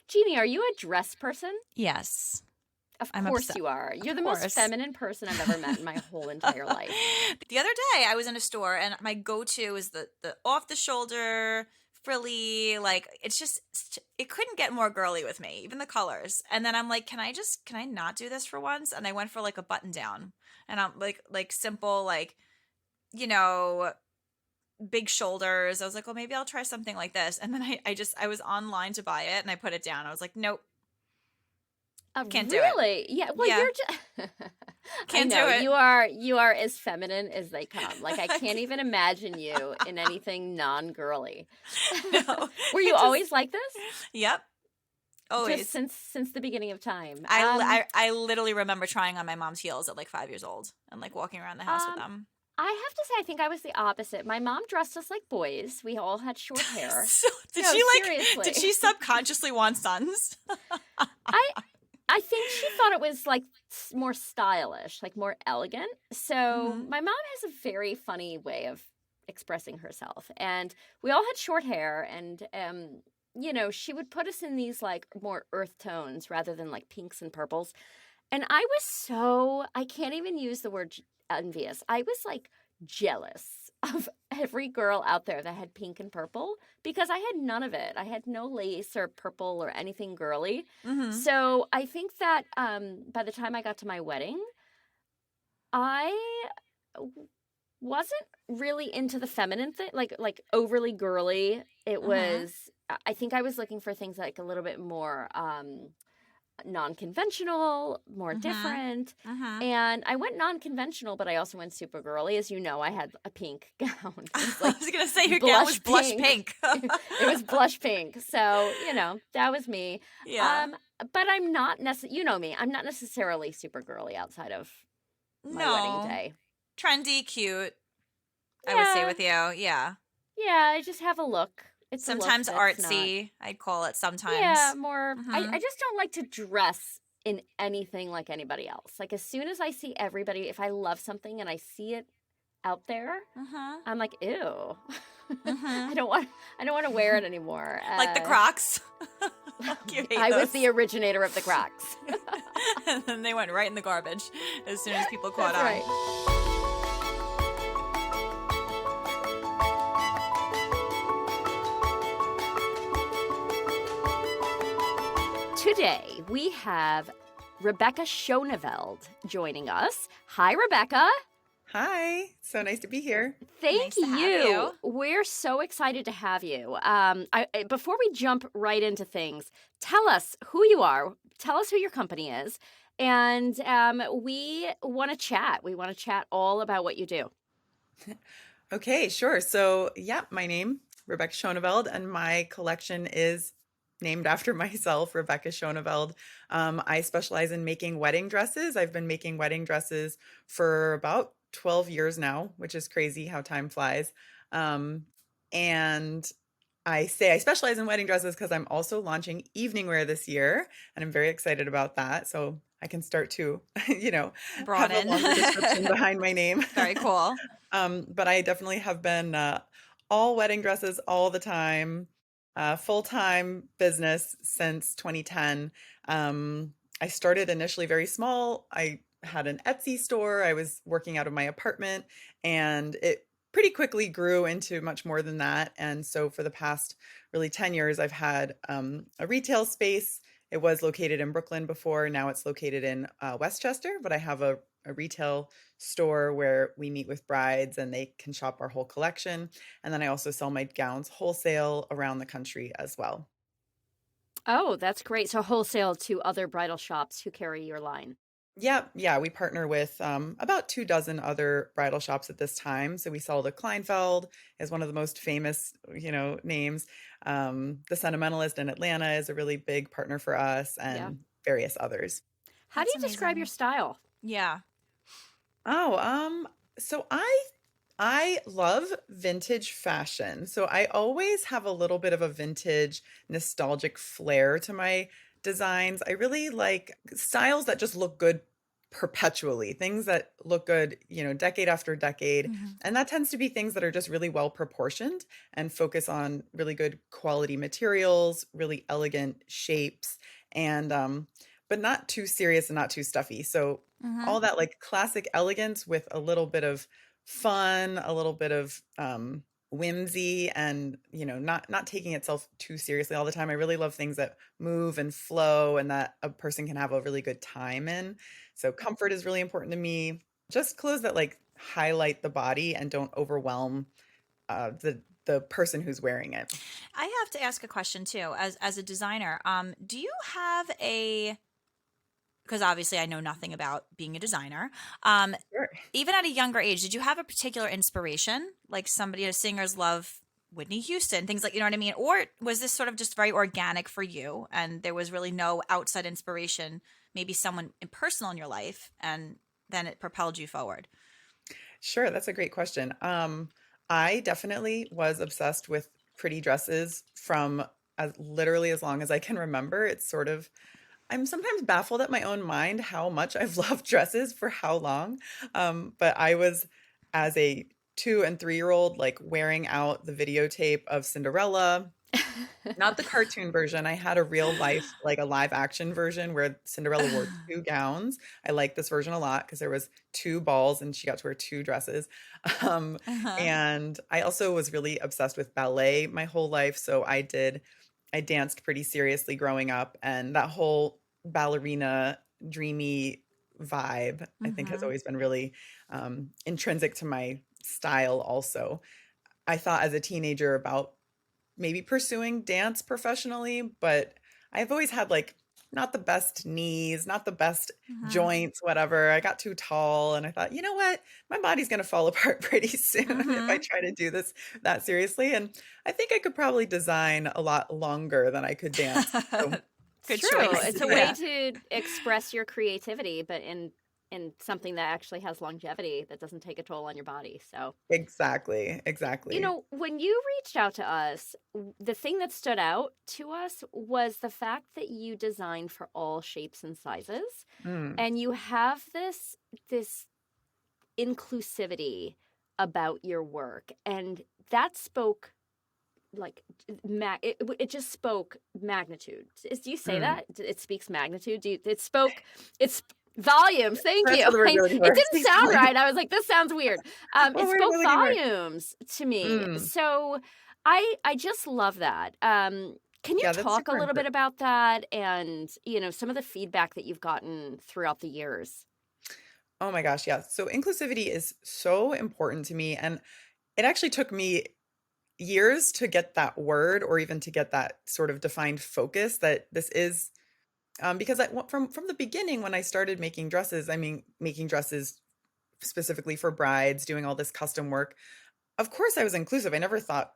Jeannie, are you a dress person? Yes. Of I'm course obsessed. you are. You're the course. most feminine person I've ever met in my whole entire life. The other day I was in a store and my go-to is the off the shoulder frilly, like it couldn't get more girly with me, even the colors. And then I'm like, can I not do this for once? And I went for like a button down, and I'm like simple, like, you know, big shoulders. I was like, well, maybe I'll try something like this. And then I was online to buy it and I put it down. I was like, nope, can't do it. Really? Yeah. Well, Yeah. you're just. Can't I know do it. you are as feminine as they come. Like I can't even imagine you in anything non-girly. No. Were you always like this? Yep. Always. Just since the beginning of time. I literally remember trying on my mom's heels at like 5 years old and like walking around the house with them. I have to say, I think I was the opposite. My mom dressed us like boys. We all had short hair. Did she subconsciously want sons? I think she thought it was like more stylish, like more elegant. So my mom has a very funny way of expressing herself, and we all had short hair, and you know, she would put us in these like more earth tones rather than like pinks and purples. And I can't even use the word envious. I was like jealous of every girl out there that had pink and purple because I had none of it. I had no lace or purple or anything girly. Mm-hmm. So I think that by the time I got to my wedding, I wasn't really into the feminine thing, like overly girly. It was, I think I was looking for things like a little bit more non-conventional, more different. And I went non-conventional, but I also went super girly. As you know, I had a pink gown. Like I was going to say your gown was blush pink. It was blush pink. So, you know, that was me. Yeah. But I'm not you know me, I'm not necessarily super girly outside of my wedding day. Trendy, cute. Yeah. I would say with you. Yeah. Yeah, I just have a look. It's sometimes artsy, I'd call it sometimes. Yeah, more. I just don't like to dress in anything like anybody else. Like as soon as I see everybody, if I love something and I see it out there, I'm like, ew. I don't want to wear it anymore. Like the Crocs. I was the originator of the Crocs. And then they went right in the garbage as soon as people caught on. Right. Today, we have Rebecca Schoneveld joining us. Hi, Rebecca. Hi. So nice to be here. Thank you. We're so excited to have you. Before we jump right into things, tell us who you are. Tell us who your company is. And we want to chat. We want to chat all about what you do. Okay, sure. So, yeah, my name, Rebecca Schoneveld, and my collection is named after myself, Rebecca Schoneveld. I specialize in making wedding dresses. I've been making wedding dresses for about 12 years now, which is crazy how time flies. And I say I specialize in wedding dresses because I'm also launching evening wear this year, and I'm very excited about that. So I can start to, broaden have a longer description behind my name. Very cool. But I definitely have been all wedding dresses all the time. Full-time business since 2010. I started initially very small. I had an Etsy store. I was working out of my apartment, and it pretty quickly grew into much more than that. And so for the past really 10 years, I've had a retail space. It was located in Brooklyn before. Now it's located in Westchester, but I have a retail store where we meet with brides and they can shop our whole collection. And then I also sell my gowns wholesale around the country as well. Oh, that's great. So wholesale to other bridal shops who carry your line. Yeah. We partner with about 24 other bridal shops at this time. So we sell to Kleinfeld is one of the most famous, names. The Sentimentalist in Atlanta is a really big partner for us, and various others. How do you describe your style? Yeah. Oh, so I love vintage fashion. So I always have a little bit of a vintage nostalgic flair to my designs. I really like styles that just look good perpetually, things that look good, decade after decade. Mhm. And that tends to be things that are just really well proportioned and focus on really good quality materials, really elegant shapes, and but not too serious and not too stuffy. So Mhm. all that like classic elegance with a little bit of fun, a little bit of whimsy, and not taking itself too seriously all the time. I really love things that move and flow and that a person can have a really good time in. So comfort is really important to me. Just clothes that like highlight the body and don't overwhelm the person who's wearing it. I have to ask a question too, as a designer. Do you have a, because obviously I know nothing about being a designer. Um, Sure. Even at a younger age, did you have a particular inspiration? Like somebody, singers love Whitney Houston, things like, you know what I mean? Or was this sort of just very organic for you and there was really no outside inspiration, maybe someone personal in your life, and then it propelled you forward? Sure, that's a great question. I definitely was obsessed with pretty dresses from as literally as long as I can remember. It's sort of I'm sometimes baffled at my own mind how much I've loved dresses for how long. But I was, as a 2 and 3-year-old, like wearing out the videotape of Cinderella, not the cartoon version. I had a real life, like a live action version where Cinderella wore two gowns. I like this version a lot because there was two balls and she got to wear two dresses. Um, Uh-huh. and I also was really obsessed with ballet my whole life. So I danced pretty seriously growing up, and that whole ballerina dreamy vibe, I think, has Mm-hmm. always been really intrinsic to my style also. I thought as a teenager about maybe pursuing dance professionally, but I've always had like not the best knees, not the best Mm-hmm. joints, whatever. I got too tall and I thought, you know what? My body's going to fall apart pretty soon if I Mm-hmm. try to do this that seriously. And I think I could probably design a lot longer than I could dance. So It's Good true. choice. It's a way Yeah. to express your creativity, but in something that actually has longevity that doesn't take a toll on your body. So, exactly, exactly. when you reached out to us, the thing that stood out to us was the fact that you design for all shapes and sizes, Mm, and you have this inclusivity about your work, and that spoke like it just spoke magnitude. Do you say mm. that it speaks magnitude? It spoke it's volumes. Thank That's you. what the word you're looking It for. didn't Speaks sound volume. right. I was like, this sounds weird. What It word am spoke I looking for? volumes to me. Mm. So I just love that. Can you Yeah, that's talk a super little bit important. about that and some of the feedback that you've gotten throughout the years? Oh my gosh, yeah. So inclusivity is so important to me. And it actually took me years to get that word or even to get that sort of defined focus that this is because from the beginning when I started making dresses, I mean making dresses specifically for brides, doing all this custom work. Of course I was inclusive. I never thought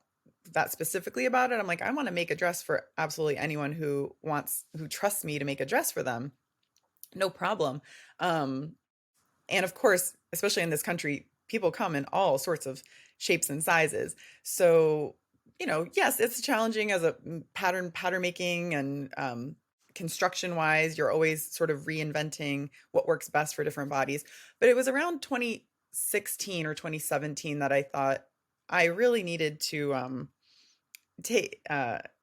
that specifically about it. I'm like, I want to make a dress for absolutely anyone who trusts me to make a dress for them. No problem. Um And of course, especially in this country, people come in all sorts of shapes and sizes. So, yes, it's challenging as a pattern making and construction wise. You're always sort of reinventing what works best for different bodies. But it was around 2016 or 2017 that I thought I really needed to take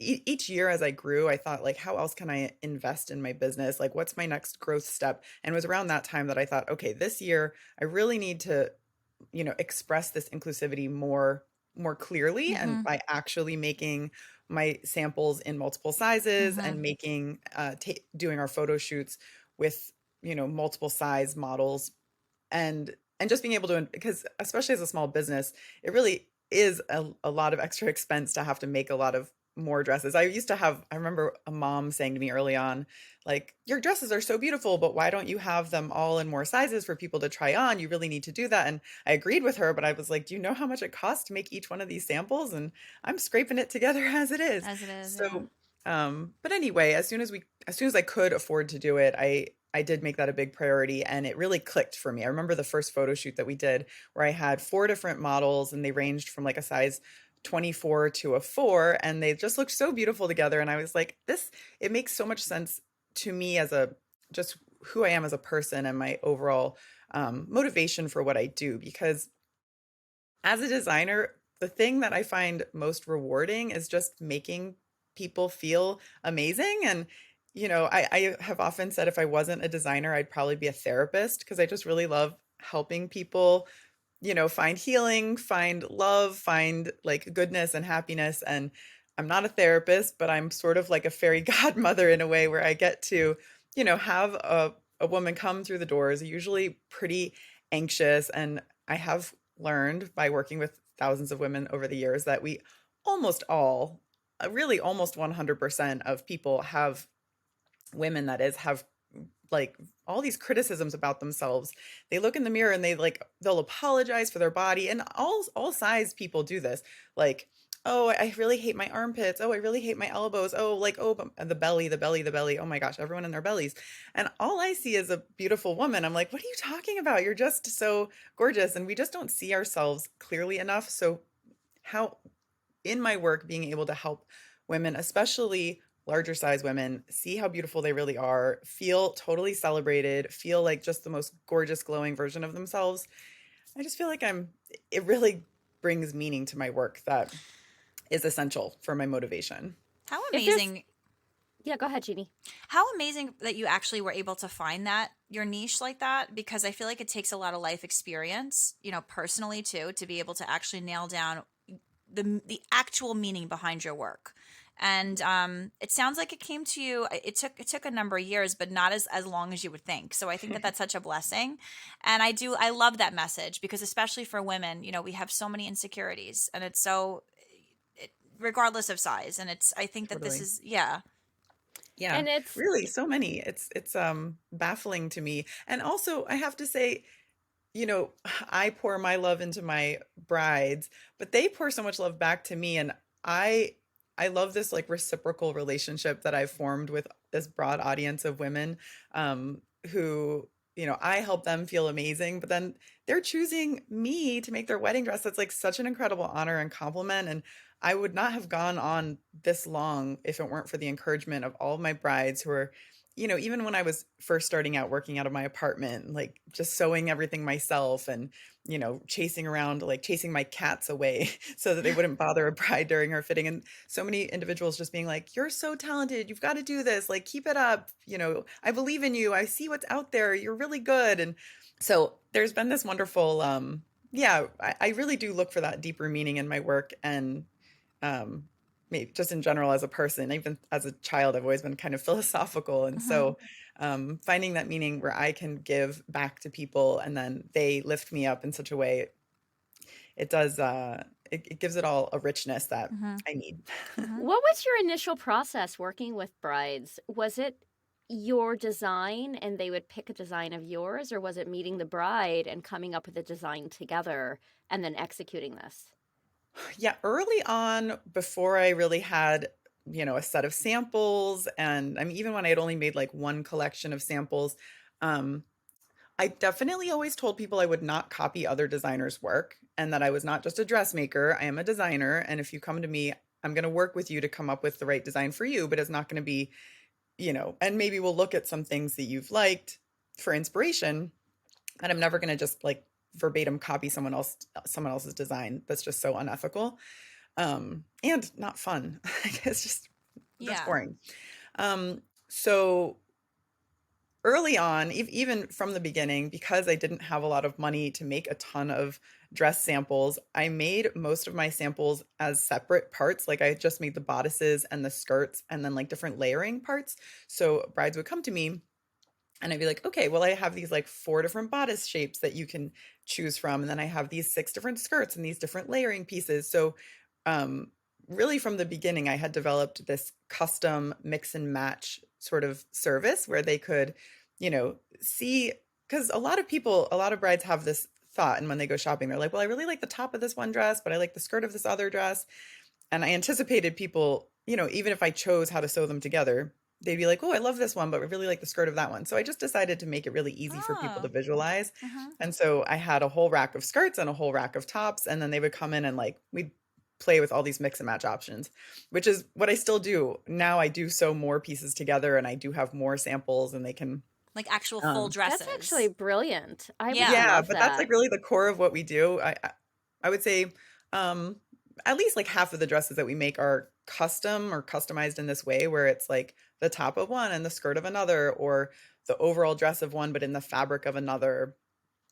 each year as I grew, I thought like, how else can I invest in my business? Like, what's my next growth step? And it was around that time that I thought, okay, this year I really need to, express this inclusivity more clearly, and Mm-hmm. by actually making my samples in multiple sizes Mm-hmm. and making doing our photo shoots with multiple size models, and just being able to, because especially as a small business, it really is a lot of extra expense to have to make a lot of more dresses. I remember a mom saying to me early on, like, your dresses are so beautiful, but why don't you have them all in more sizes for people to try on? You really need to do that. And I agreed with her, but I was like, do you know how much it costs to make each one of these samples? And I'm scraping it together as it is. As it is, yeah. So but anyway, as soon as I could afford to do it, I did make that a big priority, and it really clicked for me. I remember the first photo shoot that we did where I had four different models and they ranged from like a size 24 to a 4, and they just looked so beautiful together, and I was like, this it makes so much sense to me as a just who I am as a person and my overall motivation for what I do. Because as a designer, the thing that I find most rewarding is just making people feel amazing. And, I have often said if I wasn't a designer, I'd probably be a therapist because I just really love helping people, find healing, find love, find like goodness and happiness. And I'm not a therapist, but I'm sort of like a fairy godmother in a way where I get to, have a woman come through the doors, usually pretty anxious. And I have learned by working with thousands of women over the years that we almost all, really almost 100% of people have women that is have like all these criticisms about themselves. They look in the mirror and they'll apologize for their body, and all size people do this. Like, oh, I really hate my armpits. Oh, I really hate my elbows. Oh, like, oh, but the belly, the belly, the belly. Oh my gosh, everyone in their bellies. And all I see is a beautiful woman. I'm like, what are you talking about? You're just so gorgeous. And we just don't see ourselves clearly enough. So how in my work being able to help women, especially larger size women, see how beautiful they really are, feel totally celebrated, feel like just the most gorgeous, glowing version of themselves. I just feel like it really brings meaning to my work that is essential for my motivation. How If there's, amazing. yeah, go ahead, Jeannie. How amazing that you actually were able to find that your niche like that, because I feel like it takes a lot of life experience, personally too, to be able to actually nail down the actual meaning behind your work. And it sounds like it came to you. It took a number of years, but not as long as you would think. So I think that that's such a blessing, and I love that message because especially for women, we have so many insecurities, and it's so regardless of size. And I think that this Totally. is Yeah, And it's really so many. It's baffling to me. And also I have to say, you know, I pour my love into my brides, but they pour so much love back to me. And I I love this like reciprocal relationship that I've formed with this broad audience of women, who, I help them feel amazing, but then they're choosing me to make their wedding dress. That's like such an incredible honor and compliment. And I would not have gone on this long if it weren't for the encouragement of all of my brides who are, even when I was first starting out working out of my apartment, like just sewing everything myself and, chasing around, like chasing my cats away so that they wouldn't bother a bride during her fitting. And so many individuals just being like, you're so talented. You've got to do this. Like, keep it up. I believe in you. I see what's out there. You're really good. And so there's been this wonderful, yeah, I really do look for that deeper meaning in my work. And um, maybe just in general as a person, even as a child, I've always been kind of philosophical. And Mhm. so finding that meaning where I can give back to people and then they lift me up in such a way, it does, it gives it all a richness that Mhm. I need. Mhm. what was your initial process working with brides? Was it your design and they would pick a design of yours, or was it meeting the bride and coming up with a design together and then executing this? Yeah, early on, before I really had, a set of samples, and I mean, even when I had only made like one collection of samples, um, I definitely always told people I would not copy other designers' work and that I was not just a dressmaker. I am a designer. And if you come to me, I'm going to work with you to come up with the right design for you, but it's not going to be, and maybe we'll look at some things that you've liked for inspiration. And I'm never going to just like verbatim copy someone else's design. That's just so unethical, and not fun. It's just that's Yeah. boring. So early on, even from the beginning, because I didn't have a lot of money to make a ton of dress samples, I made most of my samples as separate parts. Like I just made the bodices and the skirts and then like different layering parts. So brides would come to me and I'd be like, okay, well, I have these like 4 different bodice shapes that you can choose from. And then I have these 6 different skirts and these different layering pieces. So, um, really from the beginning, I had developed this custom mix and match sort of service where they could, see, because a lot of brides have this thought. And when they go shopping, they're like, well, I really like the top of this one dress, but I like the skirt of this other dress. And I anticipated people, even if I chose how to sew them together, they'd be like, "Oh, I love this one, but I really like the skirt of that one." So I just decided to make it really easy for people to Oh. visualize. Mhm. And so I had a whole rack of skirts and a whole rack of tops, and then they would come in and like we'd play with all these mix and match options, which is what I still do. Now I do sew more pieces together and I do have more samples and they can Like actual full Um, That's actually dresses. brilliant. I would Yeah. yeah, love but that's that. like really the core of what we do. I would say um, at least like half of the dresses that we make are custom or customized in this way, where it's like the top of one and the skirt of another, or the overall dress of one, but in the fabric of another.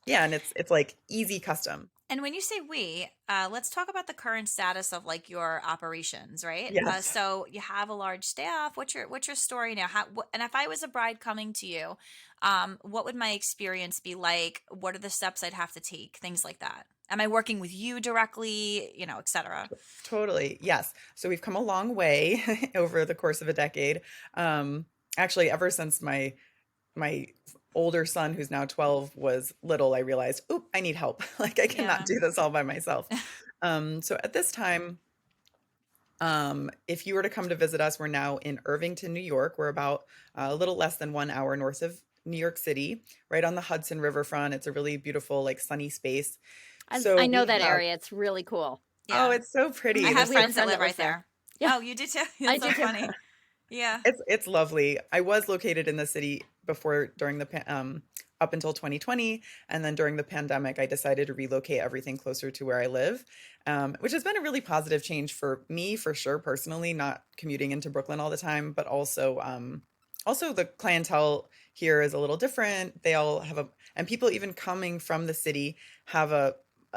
Yeah, and it's like easy custom. And when you say we, let's talk about the current status of like your operations, right? Yes. So you have a large staff. What's your story now? And if I was a bride coming to you, what would my experience be like? What are the steps I'd have to take? Things like that. Am I working with you directly? You know, et cetera. Totally. Yes. So we've come a long way over the course of a decade. Actually, ever since my older son, who's now 12, was little, I realized, oop, I need help. Like I cannot Yeah. do this all by myself. So at this time, if you were to come to visit us, we're now in Irvington, New York. We're about a little less than 1 hour north of New York City, right on the Hudson riverfront. It's a really beautiful, like sunny space. So I know we that have, area. It's really cool. oh, Yeah. it's so I pretty. have There's We have like a friends that friend live that right lives there. there. Yeah, Oh, you do too? I That's do so too. funny. Yeah. it's lovely. I was located in the city before during the up until 2020, and then during the pandemic, I decided to relocate everything closer to where I live, which has been a really positive change for me, for sure, personally, not commuting into Brooklyn all the time, but also the clientele here is a little different. They all have and people even coming from the city have a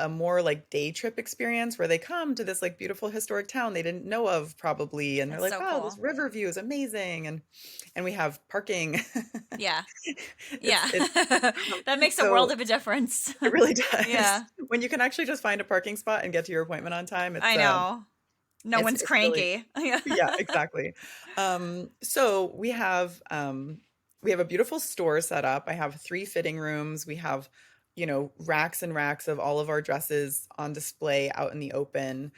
more like day trip experience where they come to this like beautiful historic town they didn't know of probably, and they're That's like, so wow, this cool. river view is amazing, and we have parking. Yeah. Yeah. It's That makes a world so of a difference. it really does. Yeah. When you can actually just find a parking spot and get to your appointment on time, I know. No one's it's really, cranky. Yeah. yeah, exactly. So we have a beautiful store set up. I have 3 fitting rooms. We have, racks and racks of all of our dresses on display out in the open.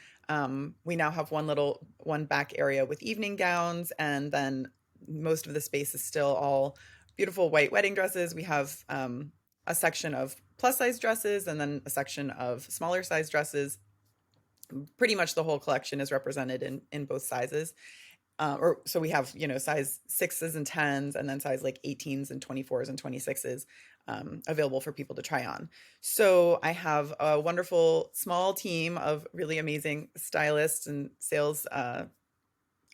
We now have one back area with evening gowns, and then most of the space is still all beautiful white wedding dresses. We have a section of plus size dresses and then a section of smaller size dresses. Pretty much the whole collection is represented in both sizes. Or so we have, size 6s and 10s, and then size like 18s and 24s and 26s available for people to try on. So I have a wonderful small team of really amazing stylists and sales. I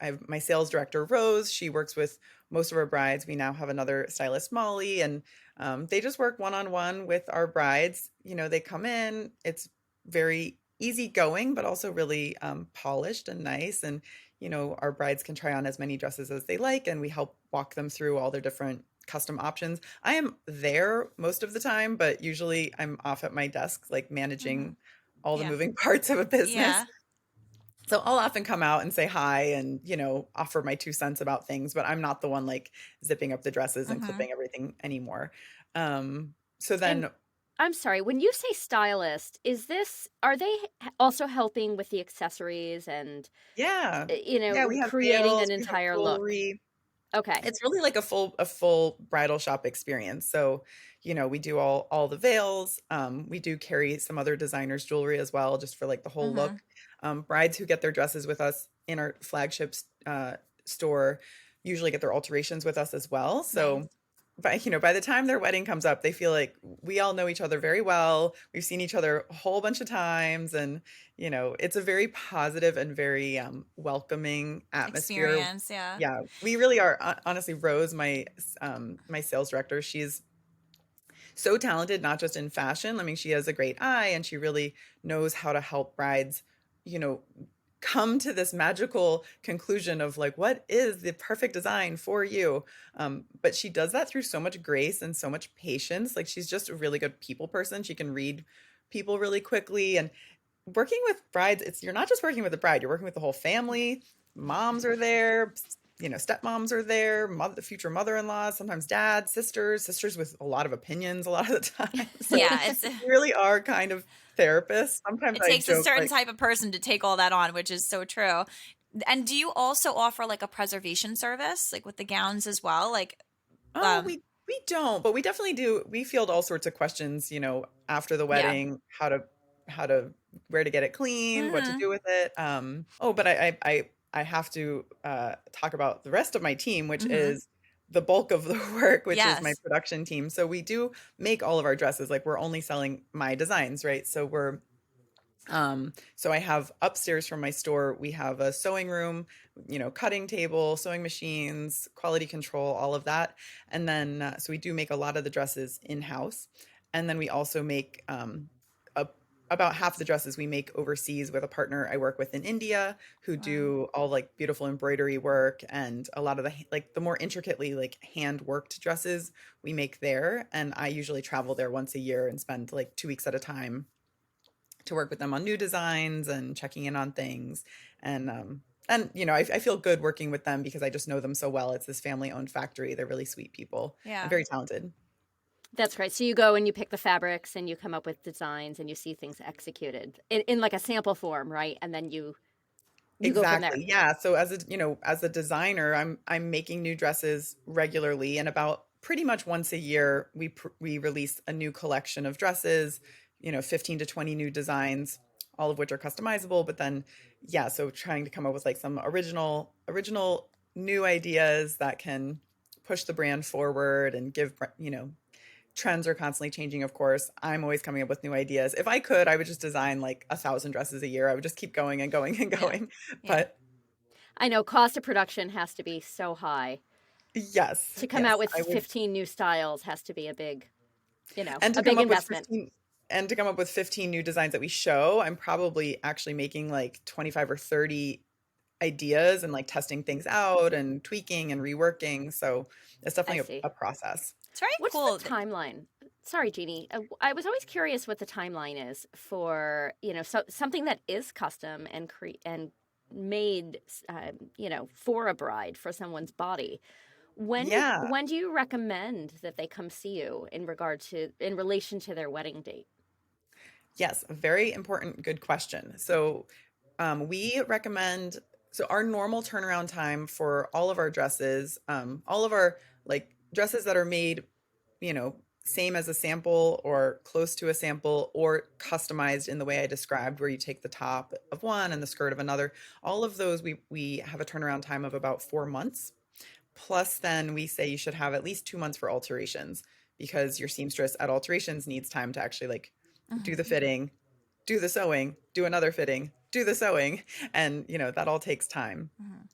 have my sales director, Rose. She works with most of our brides. We now have another stylist, Molly, and they just work one on one with our brides. They come in, it's very easygoing, but also really polished and nice. And, our brides can try on as many dresses as they like, and we help walk them through all their different custom options. I am there most of the time, but usually I'm off at my desk, like Hmm. managing all the Yeah. moving parts of a business. Yeah. So I'll often come out and say hi and, offer my 2 cents about things, but I'm not the one like zipping up the dresses and Hmm. clipping everything anymore. So And then, I'm sorry, when you say stylist, are they also helping with the accessories and, yeah, yeah, we have creating veils, an we have entire look? jewelry. Okay. It's really like a full bridal shop experience. So, we do all the veils. We do carry some other designers' jewelry as well, just for like the whole Hmm. look. Brides who get their dresses with us in our flagship store usually get their alterations with us as well. Nice. So, by the time their wedding comes up, they feel like we all know each other very well. We've seen each other a whole bunch of times, and it's a very positive and very welcoming atmosphere. Experience. Yeah. Yeah, we really are. Honestly, Rose, my sales director, she's so talented, not just in fashion. I mean, she has a great eye, and she really knows how to help brides, you know, come to this magical conclusion of like, what is the perfect design for you? But she does that through so much grace and so much patience. Like, she's just a really good people person. She can read people really quickly. And working with brides, you're not just working with the bride, you're working with the whole family. Moms are there, stepmoms are there, future mother-in-laws, sometimes dads, sisters with a lot of opinions a lot of the time. So Yeah. we really are kind of therapists. Sometimes It I takes a joke certain like, type of person to take all that on, which is so true. And do you also offer like a preservation service, like with the gowns as well? Like, oh, um, we don't, but we definitely do. We field all sorts of questions, after the yeah. wedding, how to where to get it cleaned, what to Hmm. do with it. Oh, but I have to talk about the rest of my team, which Hmm. is the bulk of the work, which is my Yes. production team. So we do make all of our dresses. Like we're only selling my designs, right? So I have upstairs from my store, we have a sewing room, cutting table, sewing machines, quality control, all of that. And then, so we do make a lot of the dresses in-house. And then we also make a, about half the dresses we make overseas with a partner I work with in India who Wow. do all like beautiful embroidery work and a lot of the more intricately like hand worked dresses we make there. And I usually travel there once a year and spend like 2 weeks at a time to work with them on new designs and checking in on things. And I feel good working with them because I just know them so well. It's this family owned factory. They're really sweet people and Yeah. very talented. That's great. So you go and you pick the fabrics and you come up with designs and you see things executed in like a sample form, right? And then you go from there. Exactly. Yeah. So as a designer, I'm making new dresses regularly, and about pretty much once a year we release a new collection of dresses, 15 to 20 new designs, all of which are customizable, but then yeah, so trying to come up with like some original new ideas that can push the brand forward and give, trends are constantly changing, of course. I'm always coming up with new ideas. If I could, I would just design like 1,000 dresses a year. I would just keep going and going and Yeah. going. Yeah. But I know cost of production has to be so high. yes, To come yes, out with I would. 15 new styles has to be And to a come big up with investment. 15 and to come up with 15 new designs that we show, I'm probably actually making like 25 or 30 ideas and like testing things out and tweaking and reworking. So it's I definitely see. a process. It's very What's the cool. timeline? Sorry, Jeannie. I was always curious what the timeline is for, something that is custom and made, for a bride, for someone's body. Yeah. When do you recommend that they come see you in relation to their wedding date? Yes, a very important, good question. So, we recommend, so our normal turnaround time for all of our dresses, all of our like dresses that are made, same as a sample or close to a sample or customized in the way I described, where you take the top of one and the skirt of another, all of those we have a turnaround time of about 4 months. Plus, then we say you should have at least 2 months for alterations because your seamstress at alterations needs time to actually like do the Mhm. fitting, do the sewing, do another fitting, do the sewing, and that all takes time. Mhm.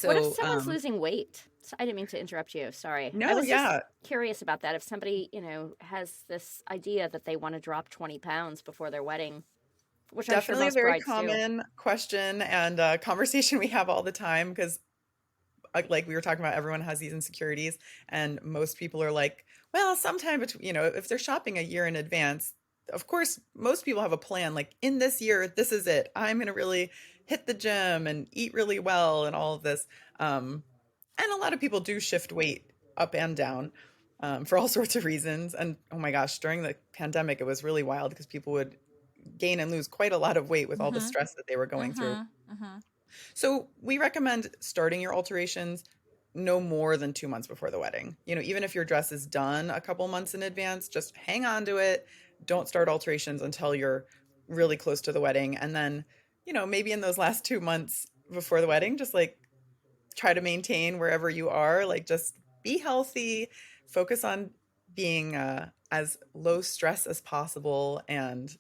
What if So, someone's losing weight? I didn't mean to interrupt you. Sorry. I no, was just yeah, curious about that. If somebody, has this idea that they want to drop 20 pounds before their wedding, which I'm sure definitely a most very brides do. common question and conversation we have all the time because, like we were talking about, everyone has these insecurities, and most people are like, well, sometime between, if they're shopping a year in advance, of course, most people have a plan. Like in this year, this is it. I'm going to really hit the gym and eat really well and all of this. Um, And a lot of people do shift weight up and down for all sorts of reasons. And oh my gosh, during the pandemic, it was really wild because people would gain and lose quite a lot of weight with all the Mhm. stress that they were going through. Mhm. Mhm. So we recommend starting your alterations no more than 2 months before the wedding. Even if your dress is done a couple months in advance, just hang on to it. Don't start alterations until you're really close to the wedding. And then, maybe in those last 2 months before the wedding, just like try to maintain wherever you are, like just be healthy, focus on being as low stress as possible, and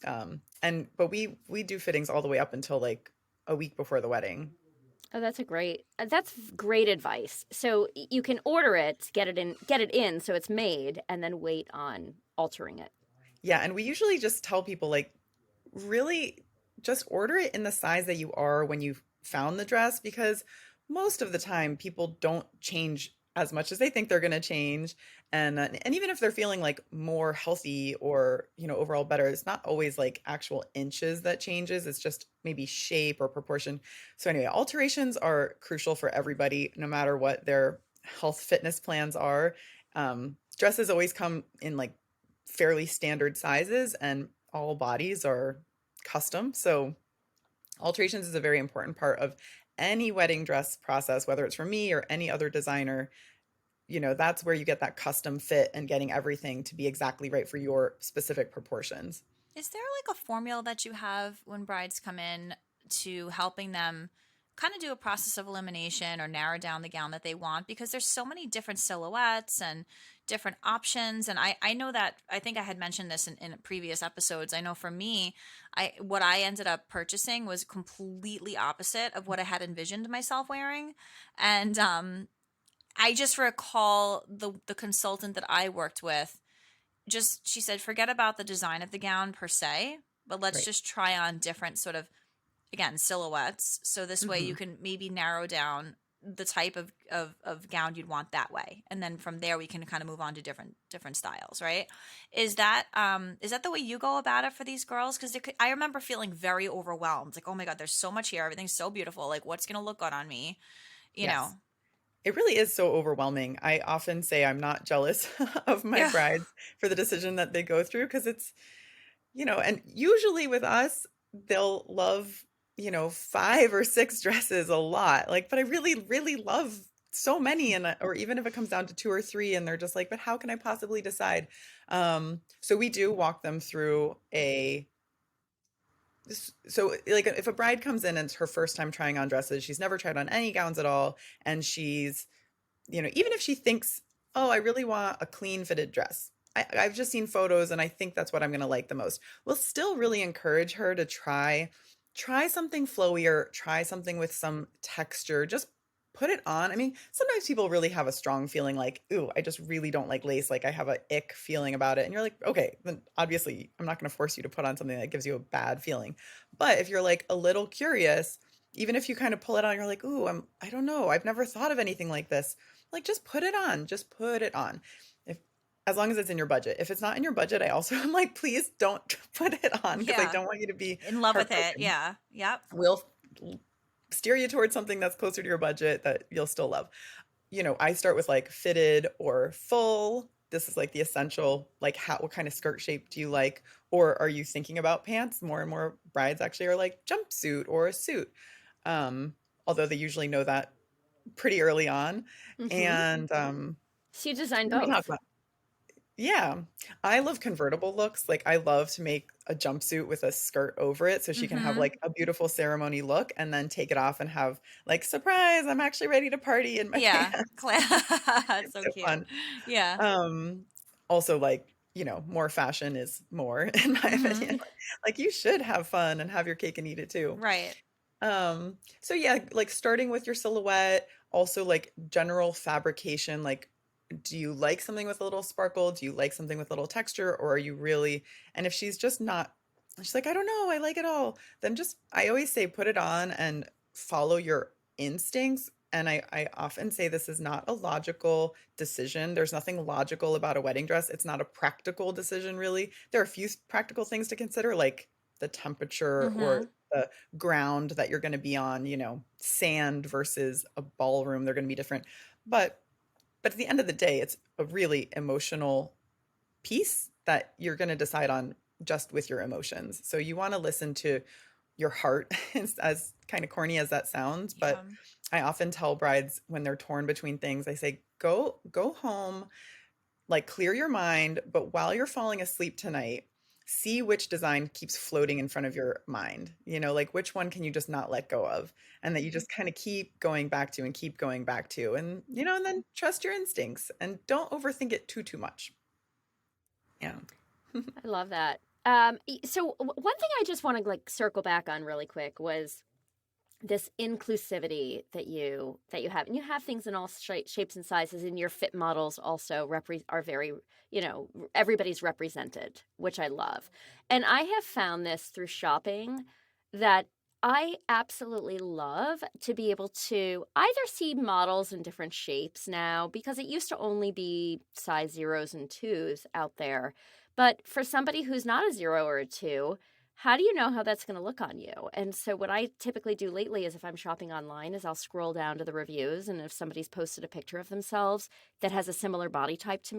but we do fittings all the way up until like a week before the wedding. Oh, that's great advice. So you can order it, get it in so it's made, and then wait on altering it. Yeah, and we usually just tell people like really just order it in the size that you are when you found the dress because most of the time people don't change as much as they think they're going to change, and even if they're feeling like more healthy or overall better, it's not always like actual inches that changes, it's just maybe shape or proportion. So anyway, alterations are crucial for everybody no matter what their health fitness plans are. Dresses always come in like fairly standard sizes and all bodies are custom. So alterations is a very important part of any wedding dress process, whether it's for me or any other designer. That's where you get that custom fit and getting everything to be exactly right for your specific proportions. Is there like a formula that you have when brides come in to helping them kind of do a process of elimination or narrow down the gown that they want, because there's so many different silhouettes and different options. And I know that, I think I had mentioned this in previous episodes. I know for me, what I ended up purchasing was completely opposite of what I had envisioned myself wearing. And I just recall the consultant that I worked with, just, she said, forget about the design of the gown per se, but let's Right. just try on different sort of, again, silhouettes. So this way you Hmm. can maybe narrow down the type of gown you'd want that way. And then from there we can kind of move on to different styles, right? Is that the way you go about it for these girls? Because I remember feeling very overwhelmed. Like, oh my God, there's so much here. Everything's so beautiful. Like, what's going to look good on me? You know? Yes. It really is so overwhelming. I often say I'm not jealous of my Yeah. brides for the decision that they go through because it's, and usually with us, they'll love, 5 or 6 dresses a lot. Like, but I really, really love so many, and or even if it comes down to 2 or 3, and they're just like, but how can I possibly decide? So we do walk them through so like if a bride comes in and it's her first time trying on dresses, she's never tried on any gowns at all, and she's even if she thinks, oh, I really want a clean fitted dress. I've just seen photos and I think that's what I'm going to like the most. We'll still really encourage her to try something flowier, try something with some texture. Just put it on. I mean, sometimes people really have a strong feeling like, ooh, I just really don't like lace. Like I have a ick feeling about it. And you're like, okay, then obviously I'm not going to force you to put on something that gives you a bad feeling. But if you're like a little curious, even if you kind of pull it on, you're like, ooh, I don't know. I've never thought of anything like this. Like just put it on. Just put it on. If As long as it's in your budget. If it's not in your budget, I also am like, please don't put it on because I Yeah. don't want you to be In love with it. heartbroken. Yeah. Yep. We'll steer you towards something that's closer to your budget that you'll still love. I start with like fitted or full. This is like the essential, like what kind of skirt shape do you like? Or are you thinking about pants? More and more brides actually are like jumpsuit or a suit. Um, Although they usually know that pretty early on. Hmm. And So you design we talk both. about, yeah, I love convertible looks. Like I love to make a jumpsuit with a skirt over it so she can have Mm-hmm. like a beautiful ceremony look and then take it off and have like, surprise, I'm actually ready to party in my Yeah. pants. It's It's so so cute. fun. Yeah. Um, Also like, more fashion is more in my Mm-hmm. opinion. Like you should have fun and have your cake and eat it too. Right. So yeah, like starting with your silhouette, also like general fabrication, like do you like something with a little sparkle? Do you like something with a little texture? Or are you really, and if she's just not, she's like, I don't know, I like it all, then just, I always say, put it on and follow your instincts. And I often say this is not a logical decision. There's nothing logical about a wedding dress. It's not a practical decision, really. There are a few practical things to consider, like the temperature or Mm-hmm. the ground that you're going to be on, sand versus a ballroom. They're going to be different. But at the end of the day, it's a really emotional piece that you're going to decide on just with your emotions. So you want to listen to your heart, as kind of corny as that sounds. Yeah. But I often tell brides when they're torn between things, I say, go home, like clear your mind, but while you're falling asleep tonight, see which design keeps floating in front of your mind. Like which one can you just not let go of? And that you just kind of keep going back to and keep going back to. And then trust your instincts and don't overthink it too much. Yeah. I love that. So one thing I just want to like circle back on really quick was this inclusivity that you have, and you have things in all shapes and sizes, and your fit models also are very, everybody's represented, which I love. And I have found this through shopping that I absolutely love to be able to either see models in different shapes now, because it used to only be size zeros and twos out there. But for somebody who's not a 0 or a 2, how do you know how that's going to look on you? And so what I typically do lately is if I'm shopping online is I'll scroll down to the reviews, and if somebody's posted a picture of themselves that has a similar body type to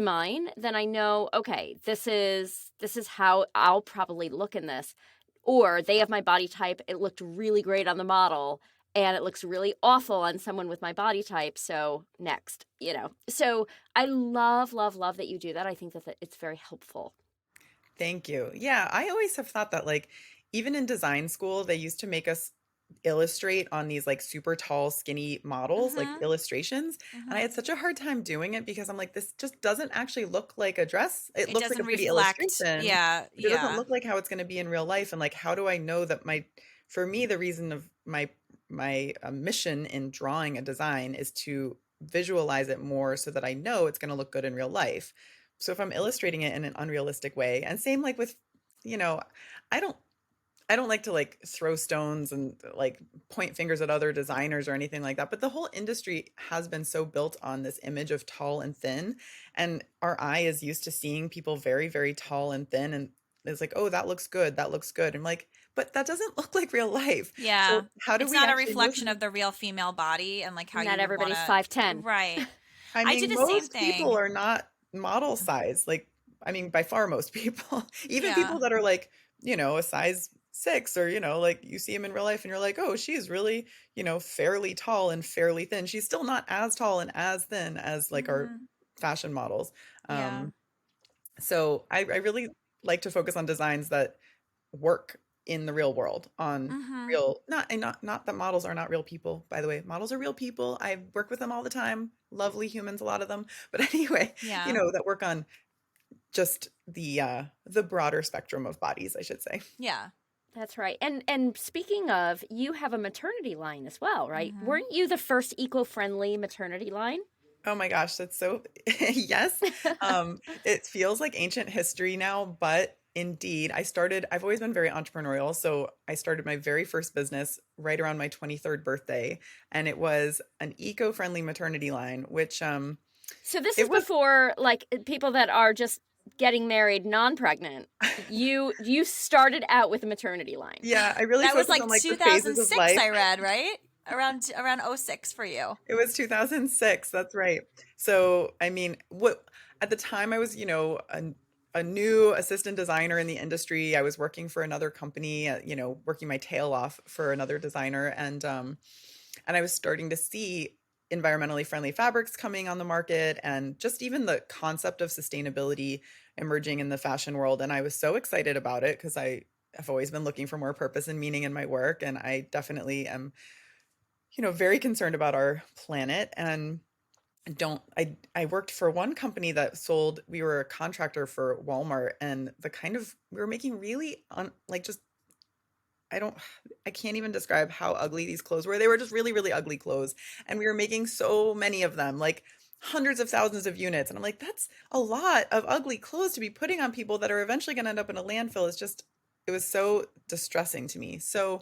mine, then I know, okay, this is how I'll probably look in this. Or they have my body type, it looked really great on the model and it looks really awful on someone with my body type, so next. So I love that you do that. I think that it's very helpful. Thank you. Yeah, I always have thought that like even in design school, they used to make us illustrate on these like super tall, skinny models, like Mhm. illustrations. And I Mhm. had such a hard time doing it because I'm like, this just doesn't actually look like a dress. It It looks like doesn't a pretty reflect. illustration, Yeah, but it doesn't yeah. look like how it's going to be in real life. And like, how do I know that for me, the reason of my mission in drawing a design is to visualize it more so that I know it's going to look good in real life. So if I'm illustrating it in an unrealistic way, and same like with, you know, I don't I don't like to like throw stones and like point fingers at other designers or anything like that. But the whole industry has been so built on this image of tall and thin. And our eye is used to seeing people very, very tall and thin. And it's like, oh, that looks good. That looks good. I'm like, but that doesn't look like real life. Yeah. So how do It's we not a actually know reflection of the real female body and like how Not you would want everybody's to. 5'10". Right. I I do mean, the same most people thing. are not model size. Like, I mean, by far most people, even Yeah. people that are like, a size 6 or, like you see them in real life and you're like, oh, she's really, fairly tall and fairly thin. She's still not as tall and as thin as like our Mhm. fashion models. Yeah. Um, so I really like to focus on designs that work in the real world on Mhm. real not that models are not real people, by the way. Models are real people. I work with them all the time. Lovely humans, a lot of them. But anyway, Yeah. that work on just the broader spectrum of bodies, I should say. Yeah. That's right. And speaking of, you have a maternity line as well, right? Mhm. Weren't you the first eco-friendly maternity line? Oh my gosh, that's so yes. It feels like ancient history now, but indeed, I've always been very entrepreneurial. So I started my very first business right around my 23rd birthday, and it was an eco-friendly maternity line, which So this it is was before like people that are just getting married non-pregnant. You started out with a maternity line. yeah, I really That was focused like on like the phases of 2006 life. I read, right? Around '06 for you. It was 2006. That's right. So, I mean, what at the time I was, a new assistant designer in the industry. I was working for another company, working my tail off for another designer, and I was starting to see environmentally friendly fabrics coming on the market, and just even the concept of sustainability emerging in the fashion world. And I was so excited about it because I have always been looking for more purpose and meaning in my work, and I definitely am very concerned about our planet. And I worked for one company that sold, we were a contractor for Walmart, and we were making really like just I don't I can't even describe how ugly these clothes were. They were just really, really ugly clothes. And we were making so many of them, like hundreds of thousands of units. And I'm like, that's a lot of ugly clothes to be putting on people that are eventually going to end up in a landfill. It was so distressing to me. So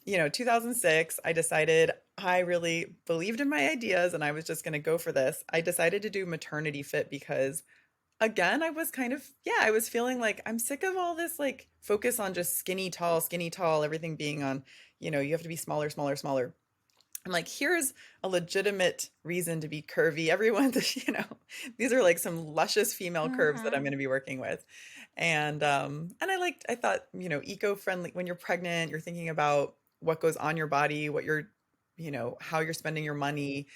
2006, I decided I really believed in my ideas and I was just going to go for this. I decided to do maternity fit because, again, I was I was feeling like I'm sick of all this like focus on just skinny, tall, everything being on, you have to be smaller, smaller, smaller. I'm like, here's a legitimate reason to be curvy. Everyone, these are like some luscious female curves that I'm Mhm. going to be working with. And I thought, eco-friendly when you're pregnant, you're thinking about what goes on your body, what you're, how you're spending your money,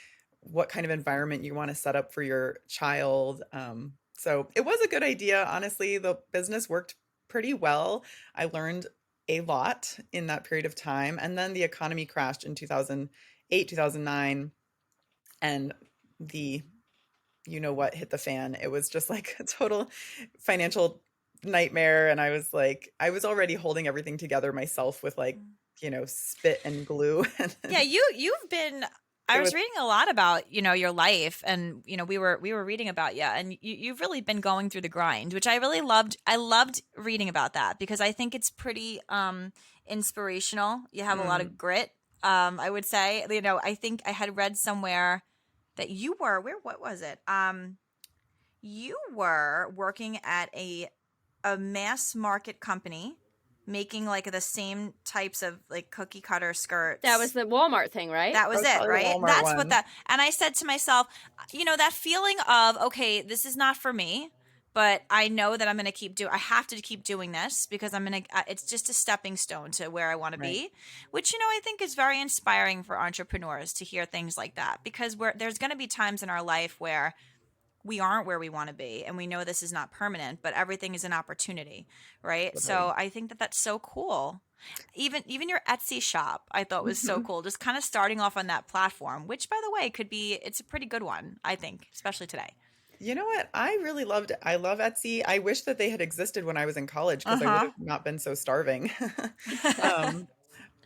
what kind of environment you want to set up for your child. So it was a good idea. Honestly, the business worked pretty well. I learned a lot in that period of time. And then the economy crashed in 2008, 2009, and the what hit the fan. It was just like a total financial nightmare. And I was already holding everything together myself with like, spit and glue. And Yeah, then you've been. I it was was, reading a lot about your life, and we were reading about you, and you've really been going through the grind, which I really loved. I loved reading about that because I think it's pretty inspirational. You have a lot mm, of grit. I would say, I think I had read somewhere that you were what was it? You were working at a mass market company making like the same types of like cookie cutter That was skirts. the Walmart thing, right? That that was was it, probably the right? Walmart That's what one. that. And I said to myself, that feeling of, okay, this is not for me, but I know that I'm going to I have to keep doing this because it's just a stepping stone to where I want to Right. be, which, I think is very inspiring for entrepreneurs to hear things like that because there's going to be times in our life where we aren't where we want to be, and we know this is not permanent, but everything is an opportunity, right? Totally. So I think that that's so cool. Even your Etsy shop, I thought was so Mhm. cool. Just kind of starting off on that platform, which by the way could be it's a pretty good one, I think, especially today. You know what? I really loved I love Etsy. I wish that they had existed when I was in college because I would Uh-huh. have not been so starving. Um,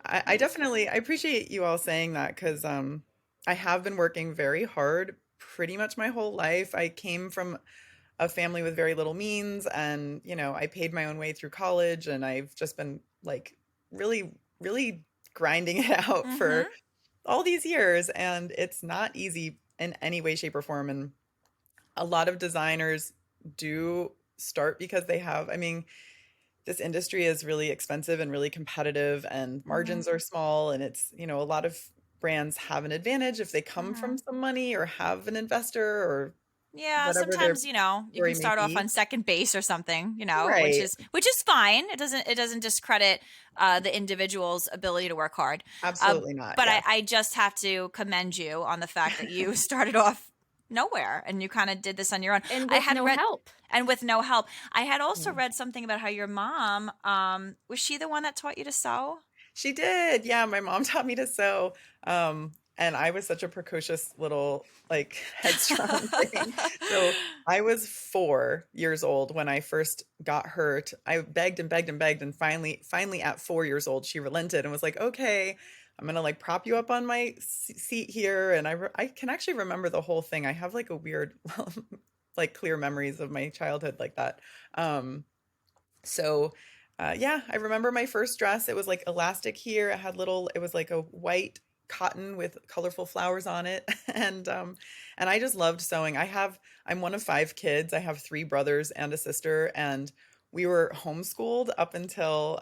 I definitely I appreciate you all saying that because I have been working very hard pretty much my whole life. I came from a family with very little means, and I paid my own way through college, and I've just been like really, really grinding it out Mhm. for all these years, and it's not easy in any way, shape, or form. And a lot of designers do start because they have, I mean, this industry is really expensive and really competitive, and Mhm. margins are small. And it's, a lot of brands have an advantage if they come from Mhm. some money or have an investor or Yeah, whatever their sometimes, you story can may start off be. on second base or something, Right. which is fine. It doesn't discredit the individual's ability to work hard. Uh, Absolutely not. but Yes. I just have to commend you on the fact that you started off nowhere and you kind of did this on your own. And I with had no read help. and with no help. I had also Yeah. read something about how your mom was she the one that taught you to sew? She did. Yeah, my mom taught me to sew. And I was such a precocious little, like, headstrong thing. So I was 4 years old when I first got hurt. I begged and begged and begged, and finally at 4 years old, she relented and was like, "Okay, I'm gonna like prop you up on my seat here." And I can actually remember the whole thing. I have like a weird, like, clear memories of my childhood like that. Um, so, yeah, I remember my first dress. It was like elastic here. It was like a white cotton with colorful flowers on it. And I just loved sewing. I'm one of 5 kids. I have 3 brothers and a sister, and we were homeschooled up until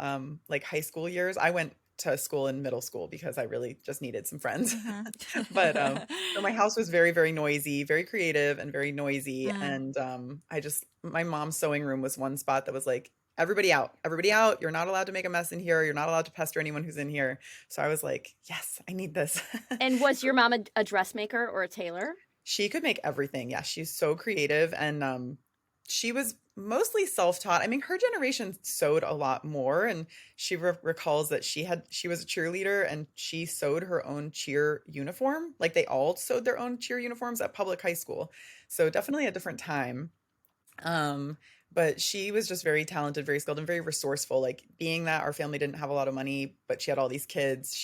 like high school years. I went to school in middle school because I really just needed some friends. Mhm. But so my house was very, very noisy, very creative and very noisy. Mm. And my mom's sewing room was one spot that was like, everybody out, everybody out. You're not allowed to make a mess in here. You're not allowed to pester anyone who's in here. So I was like, yes, I need this. And was your mom a dressmaker or a tailor? She could make everything. Yeah, she's so creative, and she was mostly self-taught. I mean, her generation sewed a lot more, and she recalls that she was a cheerleader, and she sewed her own cheer uniform. Like, they all sewed their own cheer uniforms at public high school. So definitely a different time. Um, but she was just very talented, very skilled, and very resourceful. Like, being that our family didn't have a lot of money, but she had all these kids,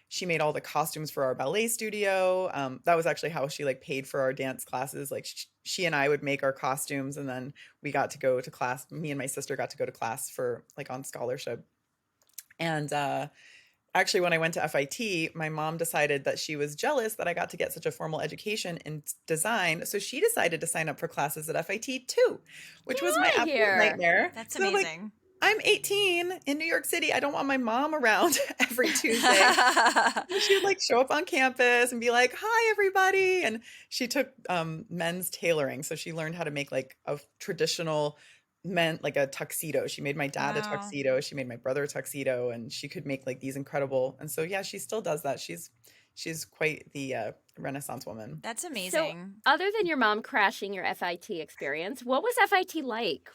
she made all the costumes for our ballet studio. That was actually how she like paid for our dance classes. Like, she and I would make our costumes, and then we got to go to class. Me and my sister got to go to class for like on scholarship. And actually, when I went to FIT, my mom decided that she was jealous that I got to get such a formal education in design. So she decided to sign up for classes at FIT too, which Get was my out of absolute here. nightmare. That's So, like, amazing. I'm 18 in New York City. I don't want my mom around every Tuesday. So she would like show up on campus and be like, "Hi, everybody." And she took men's tailoring. So she learned how to make like a traditional men, like a tuxedo. She made my dad a Wow. tuxedo. She made my brother a tuxedo, and she could make like these incredible. And so, yeah, she still does that. She's quite the Renaissance woman. That's So, amazing. other than your mom crashing your FIT experience, what was FIT like?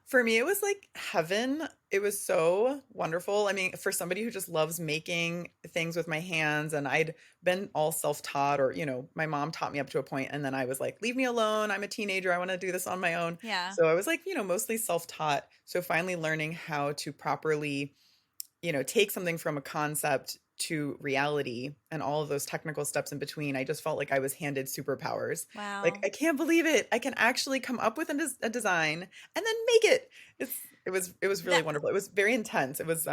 For me, it was like heaven. It was so wonderful. I mean, for somebody who just loves making things with my hands, and I'd been all self-taught, or, my mom taught me up to a point, and then I was like, leave me alone. I'm a teenager. I want to do this on my own. Yeah. So I was like, mostly self-taught. So finally learning how to properly, take something from a concept to reality and all of those technical steps in between, I just felt like I was handed superpowers. Like, Wow. I can't believe it. I can actually come up with a design and then make it. It was really That wonderful. It was very intense. It was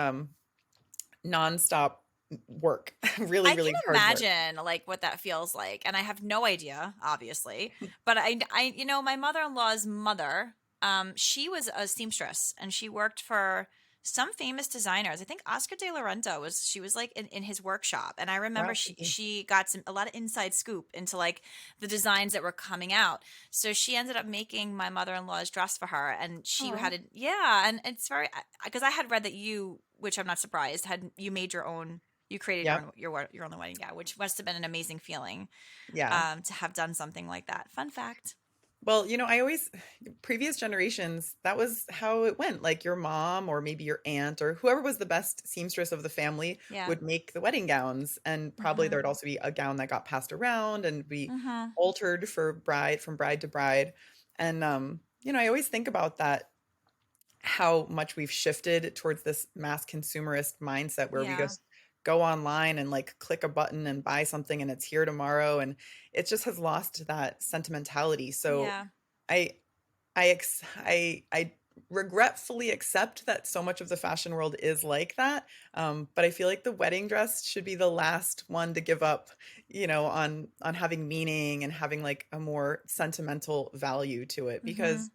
nonstop work, really, I can really hard work. imagine like what that feels like, and I have no idea, obviously. But my mother-in-law's mother, she was a seamstress, and she worked for some famous designers. I think Oscar de la Renta she was like in his workshop, and I remember Wow. she got a lot of inside scoop into like the designs that were coming out. So she ended up making my mother-in-law's dress for her, and she Oh, had and it's very because I had read that you, which I'm not surprised, you made your own You created Yep. your own wedding gown, which must have been an amazing feeling Yeah. to have done something like that. Fun fact. Well, previous generations, that was how it went. Like your mom or maybe your aunt or whoever was the best seamstress of the family Yeah. would make the wedding gowns. And probably Mm-hmm. there would also be a gown that got passed around and be Mm-hmm. altered from bride to bride. And, I always think about that, how much we've shifted towards this mass consumerist mindset where we Yeah. just go online and like click a button and buy something and it's here tomorrow. And it just has lost that sentimentality. So Yeah. I I regretfully accept that so much of the fashion world is like that. But I feel like the wedding dress should be the last one to give up, on having meaning and having like a more sentimental value to it. Mm-hmm. Because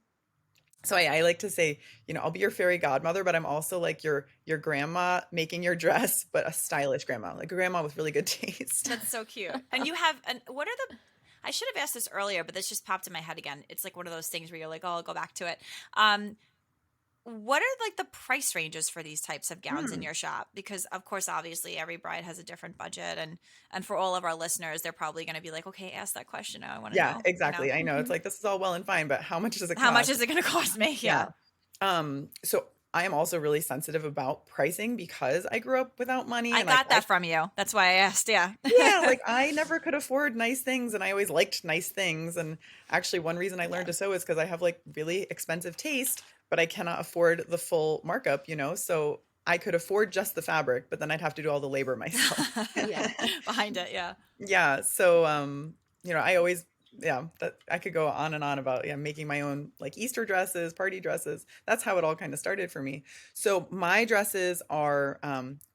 so I like to say, I'll be your fairy godmother, but I'm also like your grandma making your dress, but a stylish grandma, like a grandma with really good taste. That's so cute. And what are the, I should have asked this earlier, but this just popped in my head again. It's like one of those things where you're like, oh, I'll go back to it. What are like the price ranges for these types of gowns in Hmm. your shop? Because of course, obviously every bride has a different budget, and for all of our listeners, they're probably going to be like, okay, ask that question now. I want to Yeah, know, exactly. I know it's like this is all well and fine, but how much does it how much cost? is it going to cost me? Yeah. Yeah. So I am also really sensitive about pricing because I grew up without money I and like got that from you. That's why I asked. Yeah. yeah, like I never could afford nice things and I always liked nice things. And actually one reason I learned Yeah. to sew is because I have like really expensive taste, but I cannot afford the full markup, so I could afford just the fabric, but then I'd have to do all the labor myself. Yeah. Behind it. Yeah. Yeah, so I always that I could go on and on about making my own like Easter dresses, party dresses. That's how it all kind of started for me. So my dresses are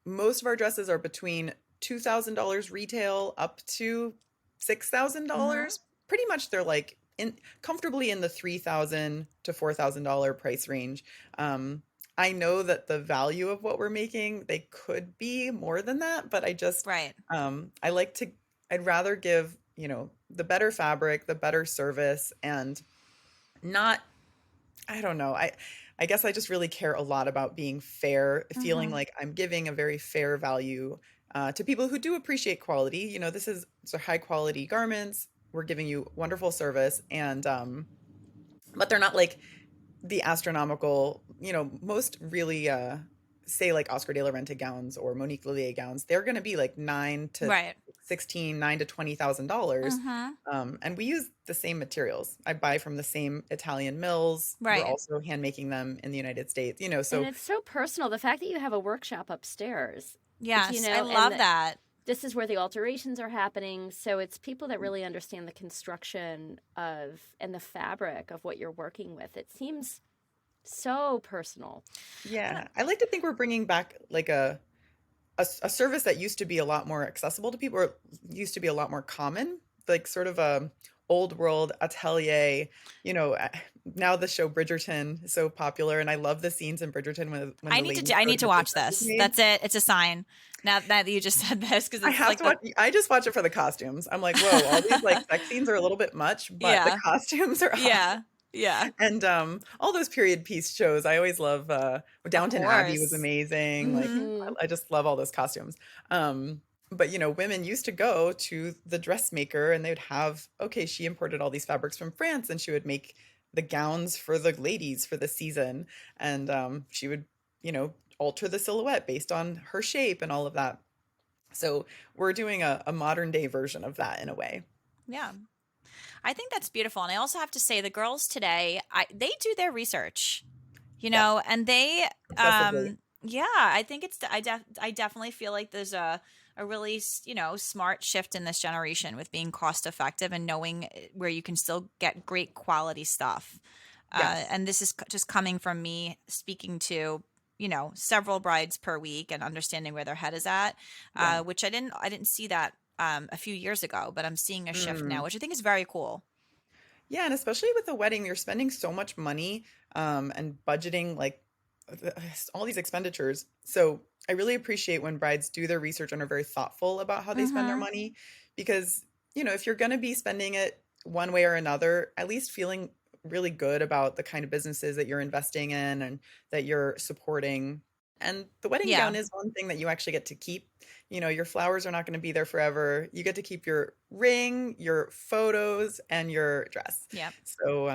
most of our dresses are between $2,000 retail up to Mm-hmm. $6,000. Pretty much they're like in comfortably in the $3,000 to $4,000 price range. I know that the value of what we're making, they could be more than that, but Right. I like to I'd rather give, the better fabric, the better service, and not, I don't know. I guess I just really care a lot about being fair, feeling Mm-hmm. like I'm giving a very fair value to people who do appreciate quality. These are high quality garments. We're giving you wonderful service, and but they're not like the astronomical, most really say like Oscar de la Renta gowns or Monique Lalier gowns, they're going to be like 9 to $20,000. Mm-hmm. And we use the same materials. I buy from the same Italian mills. We're Right. also hand making them in the United States, And so it's so personal. The fact that you have a workshop upstairs, Yes, I and love that. this is where the alterations are happening. So it's people that really understand the construction of and the fabric of what you're working with. It seems so personal. yeah, I like to think we're bringing back like a service that used to be a lot more accessible to people or used to be a lot more common, like sort of a old world atelier. Now the show Bridgerton is so popular, and I love the scenes in Bridgerton when the ladies I go to need to get their watch dresses this. made. That's it. It's a sign. Now that you just said this, because I it's have like to watch. I just watch it for the costumes. I'm like, whoa, all these like sex scenes are a little bit much, but the yeah, costumes are awesome. yeah, yeah. And all those period piece shows, I always love. Of Downton Abbey was course. amazing. Like, Mm-hmm. Hmm. I just love all those costumes. But women used to go to the dressmaker, and they would have, okay, she imported all these fabrics from France, and she would make the gowns for the ladies for the season, and she would, alter the silhouette based on her shape and all of that. So we're doing a modern day version of that in a way. Yeah. I think that's beautiful. And I also have to say the girls today, they do their research, Yes, and they, excessively. yeah, I think I definitely feel like there's a really, smart shift in this generation with being cost effective and knowing where you can still get great quality stuff. Yes. And this is just coming from me speaking to, several brides per week and understanding where their head is at, Yeah. which I didn't see that a few years ago, but I'm seeing a shift now, Mm. which I think is very cool. Yeah, and especially with a wedding, you're spending so much money and budgeting like all these expenditures. So I really appreciate when brides do their research and are very thoughtful about how they spend their Mm-hmm. money because, if you're going to be spending it one way or another, at least feeling really good about the kind of businesses that you're investing in and that you're supporting. And the wedding Yeah. gown is one thing that you actually get to keep. Your flowers are not going to be there forever. You get to keep your ring, your photos, and your dress. Yeah. So,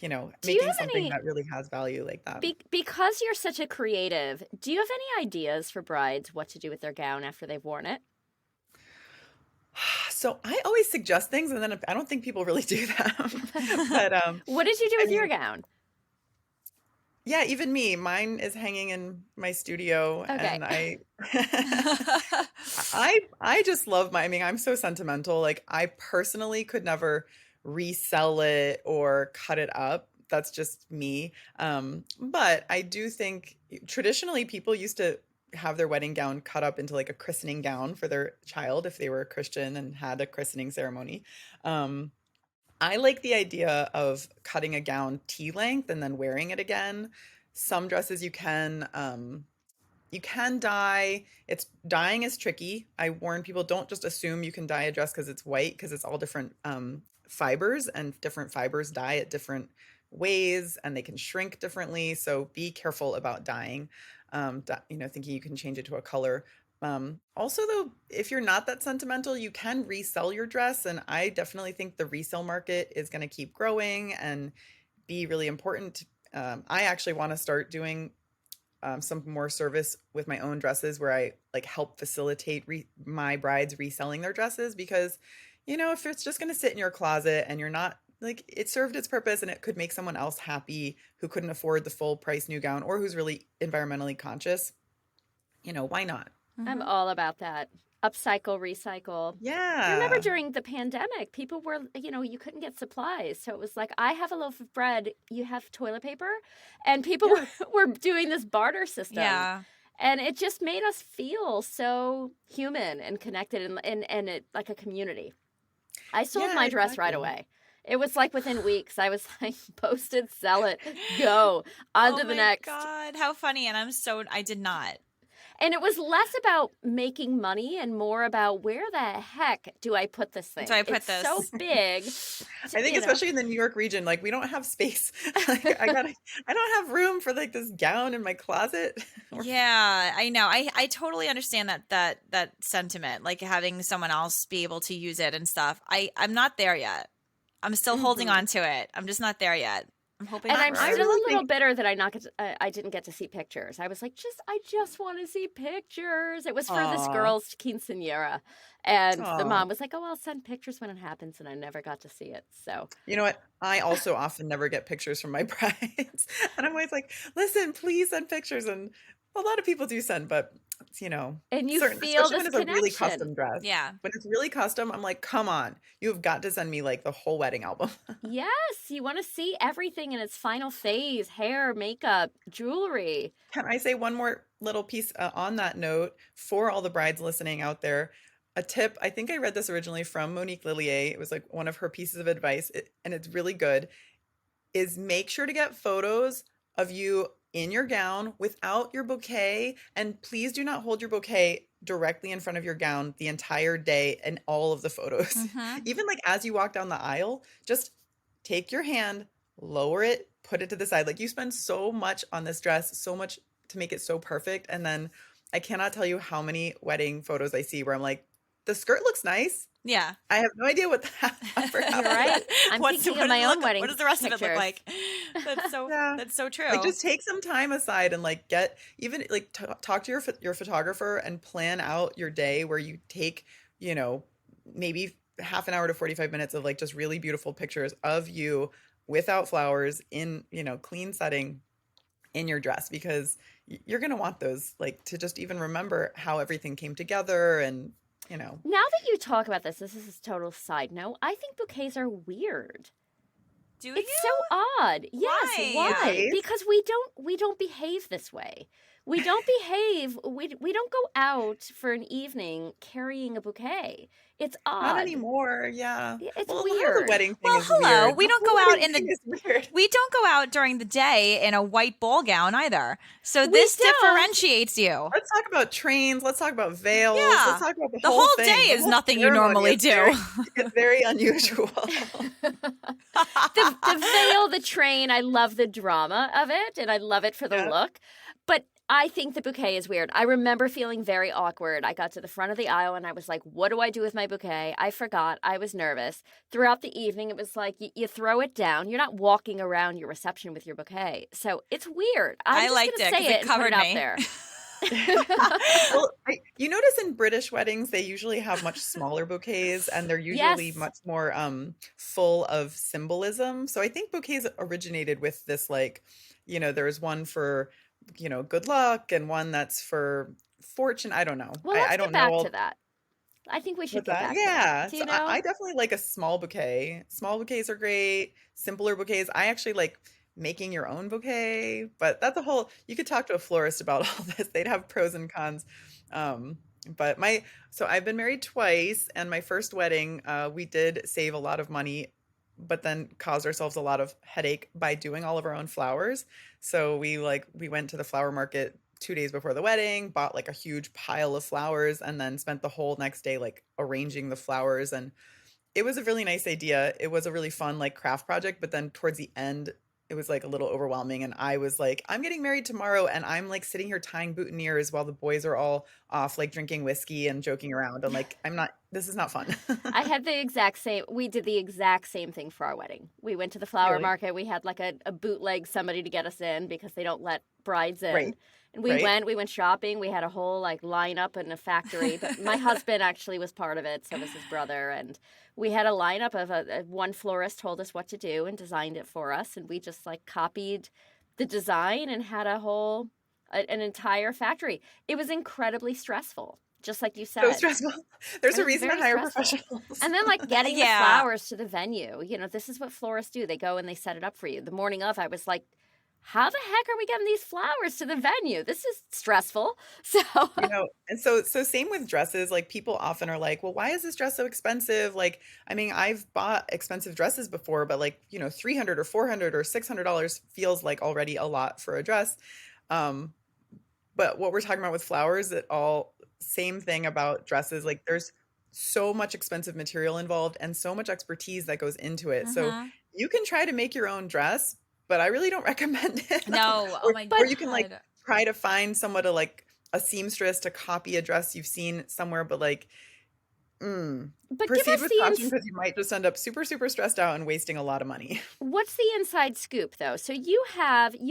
Do you making have something any that really has value like that. because you're such a creative, do you have any ideas for brides what to do with their gown after they've worn it? So I always suggest things, and then I don't think people really do them. But What did you do I with your mean, gown? yeah, even me, mine is hanging in my studio, Okay. and I just love I mean, I'm so sentimental. Like, I personally could never resell it or cut it up. That's just me. But I do think traditionally people used to have their wedding gown cut up into like a christening gown for their child if they were a Christian and had a christening ceremony. Um, I like the idea of cutting a gown T length and then wearing it again. Some dresses you can dye. It's dyeing is tricky. I warn people, don't just assume you can dye a dress because it's white, because it's all different fibers, and different fibers dye at different ways and they can shrink differently. So be careful about dyeing. Thinking you can change it to a color. Also, though, if you're not that sentimental, you can resell your dress, and I definitely think the resale market is going to keep growing and be really important. I actually want to start doing some more service with my own dresses where I like help facilitate my brides reselling their dresses, because if it's just going to sit in your closet and you're not like, it served its purpose and it could make someone else happy who couldn't afford the full price new gown or who's really environmentally conscious, why not? I'm Mhm. all about that. Upcycle, recycle. I remember Yeah. during the pandemic, people were, you couldn't get supplies. So it was like, I have a loaf of bread, you have toilet paper. And people Yeah. were doing this barter system. Yeah. And it just made us feel so human and connected and it, like a community. I sold Yeah, my dress right exactly. away. It was like within weeks. I was like, post it, sell it, go. On Oh to the my next. God, how funny. And I did not. And it was less about making money and more about where the heck do I put this thing? Do I put It's so this? big. I think especially in the New York region, like, we don't have space. Like, I don't have room for like this gown in my closet. Yeah, I know. I totally understand that sentiment, like having someone else be able to use it and stuff. I'm not there yet. I'm still holding Mhm. on to it. I'm just not there yet. I'm hoping And I'm for. I still really a little think, bitter that I didn't get to see pictures. I was like, I just want to see pictures. It was for this aw, girl's quinceanera, and the aw. mom was like, "Oh, I'll send pictures when it happens," and I never got to see it. So, You know what? I also often never get pictures from my brides. And I'm always like, listen, please send pictures. And a lot of people do send, but and you certain, feel especially when this it's a really connection. custom dress. Yeah. When it's really custom, I'm like, come on, you've got to send me like the whole wedding album. Yes, you want to see everything in its final phase: hair, makeup, jewelry. Can I say one more little piece on that note for all the brides listening out there? A tip, I think I read this originally from Monique Lillier. It was like one of her pieces of advice, and it's really good, is make sure to get photos of you in your gown without your bouquet. And please do not hold your bouquet directly in front of your gown the entire day and all of the photos. Mm-hmm. Even like as you walk down the aisle, just take your hand, lower it, put it to the side. Like, you spend so much on this dress, so much to make it so perfect. And then I cannot tell you how many wedding photos I see where I'm like, the skirt looks nice. Yeah. I have no idea what the upper half You're of right. that. I'm What's thinking what of does my it own look? wedding What does the rest of it look pictures. like? Yeah. That's so true. Like, just take some time aside and like get even like talk to your photographer and plan out your day where you take, you know, maybe half an hour to 45 minutes of like just really beautiful pictures of you without flowers in, clean setting in your dress, because you're going to want those, like, to just even remember how everything came together and, Now that you talk about this is a total side note. I think bouquets are weird. Do It's you? so odd. Yes, Why? why? Bouquets? Because we don't behave this way. We don't behave. We don't go out for an evening carrying a bouquet. It's Not odd. anymore. Yeah. It's Well, a lot of the weird. wedding thing Well, is hello. weird. We The don't whole go out wedding in thing the is weird. we don't go out during the day in a white ball gown either. So We this don't. differentiates you. Let's talk about trains. Let's talk about veils. Yeah. Let's talk about the The whole whole thing. day The is whole nothing you ceremony normally is do. it's very unusual. The veil, the train, I love the drama of it and I love it for the Yeah. look. But I think the bouquet is weird. I remember feeling very awkward. I got to the front of the aisle and I was like, what do I do with my bouquet? I forgot. I was nervous. Throughout the evening, it was like you throw it down. You're not walking around your reception with your bouquet. So it's weird. I'm I just liked going to it because say it it and put covered it out me. there. Well, you notice in British weddings, they usually have much smaller bouquets and they're usually Yes. much more full of symbolism. So I think bouquets originated with this, like, there's one for, good luck and one that's for fortune. I don't know. Well, I let's don't get know back to all. that. I think we should What's get that? back to that. Yeah. Do So you I know? definitely like a small bouquet. Small bouquets are great. Simpler bouquets. I actually like making your own bouquet, but that's a whole, you could talk to a florist about all this. They'd have pros and cons. Um, but so I've been married twice, and my first wedding, we did save a lot of money, but then caused ourselves a lot of headache by doing all of our own flowers. So we went to the flower market 2 days before the wedding, bought like a huge pile of flowers, and then spent the whole next day like arranging the flowers. And it was a really nice idea. It was a really fun like craft project, but then towards the end, it was like a little overwhelming. And I was like, I'm getting married tomorrow, and I'm like sitting here tying boutonnieres while the boys are all off like drinking whiskey and joking around. I'm like, I'm not. This is not fun. I had the exact same, we did the exact same thing for our wedding. We went to the flower Really? market. We had like a bootleg somebody to get us in because they don't let brides in. Right. And Right. we went shopping. We had a whole like lineup in a factory, but my husband actually was part of it. So was his brother. And we had a lineup of one florist told us what to do and designed it for us. And we just like copied the design and had an entire factory. It was incredibly stressful, just like you So said. stressful. There's It a was reason to very hire stressful. professionals. And then like getting the Yeah. flowers to the venue. This is what florists do. They go and they set it up for you. The morning of, I was like, how the heck are we getting these flowers to the venue? This is stressful. So And so same with dresses. Like people often are like, well, why is this dress so expensive? Like, I mean, I've bought expensive dresses before, but like, 300 or 400 or $600 feels like already a lot for a dress. Um, but what we're talking about with flowers, it all same thing about dresses. Like there's so much expensive material involved and so much expertise that goes into it. So Mm-hmm. you can try to make your own dress, but I really don't recommend it. No. Oh Or my or but you can like God. try to find someone to like a seamstress to copy a dress you've seen somewhere, but like mm, but give proceed us with the caution because you might just end up super, super stressed out and wasting a lot of money. what's the inside scoop though? So you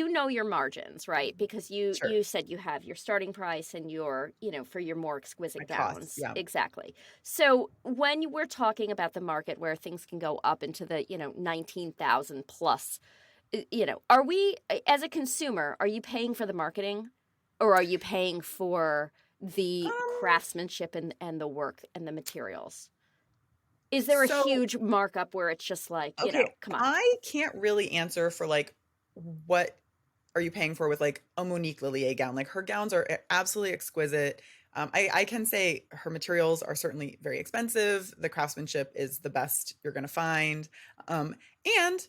know your margins, right? Because Sure. you said you have your starting price and your, for your more My exquisite costs. gowns. Yeah. Exactly. So when we're talking about the market where things can go up into the, 19,000 plus, are we as a consumer, are you paying for the marketing or are you paying for the Um, craftsmanship and the work and the materials? Is there a so huge markup where it's just like, okay, come on. I can't really answer for like what are you paying for with like a Monique Lillier gown. Like her gowns are absolutely exquisite. I can say her materials are certainly very expensive. The craftsmanship is the best you're going to find. Um, and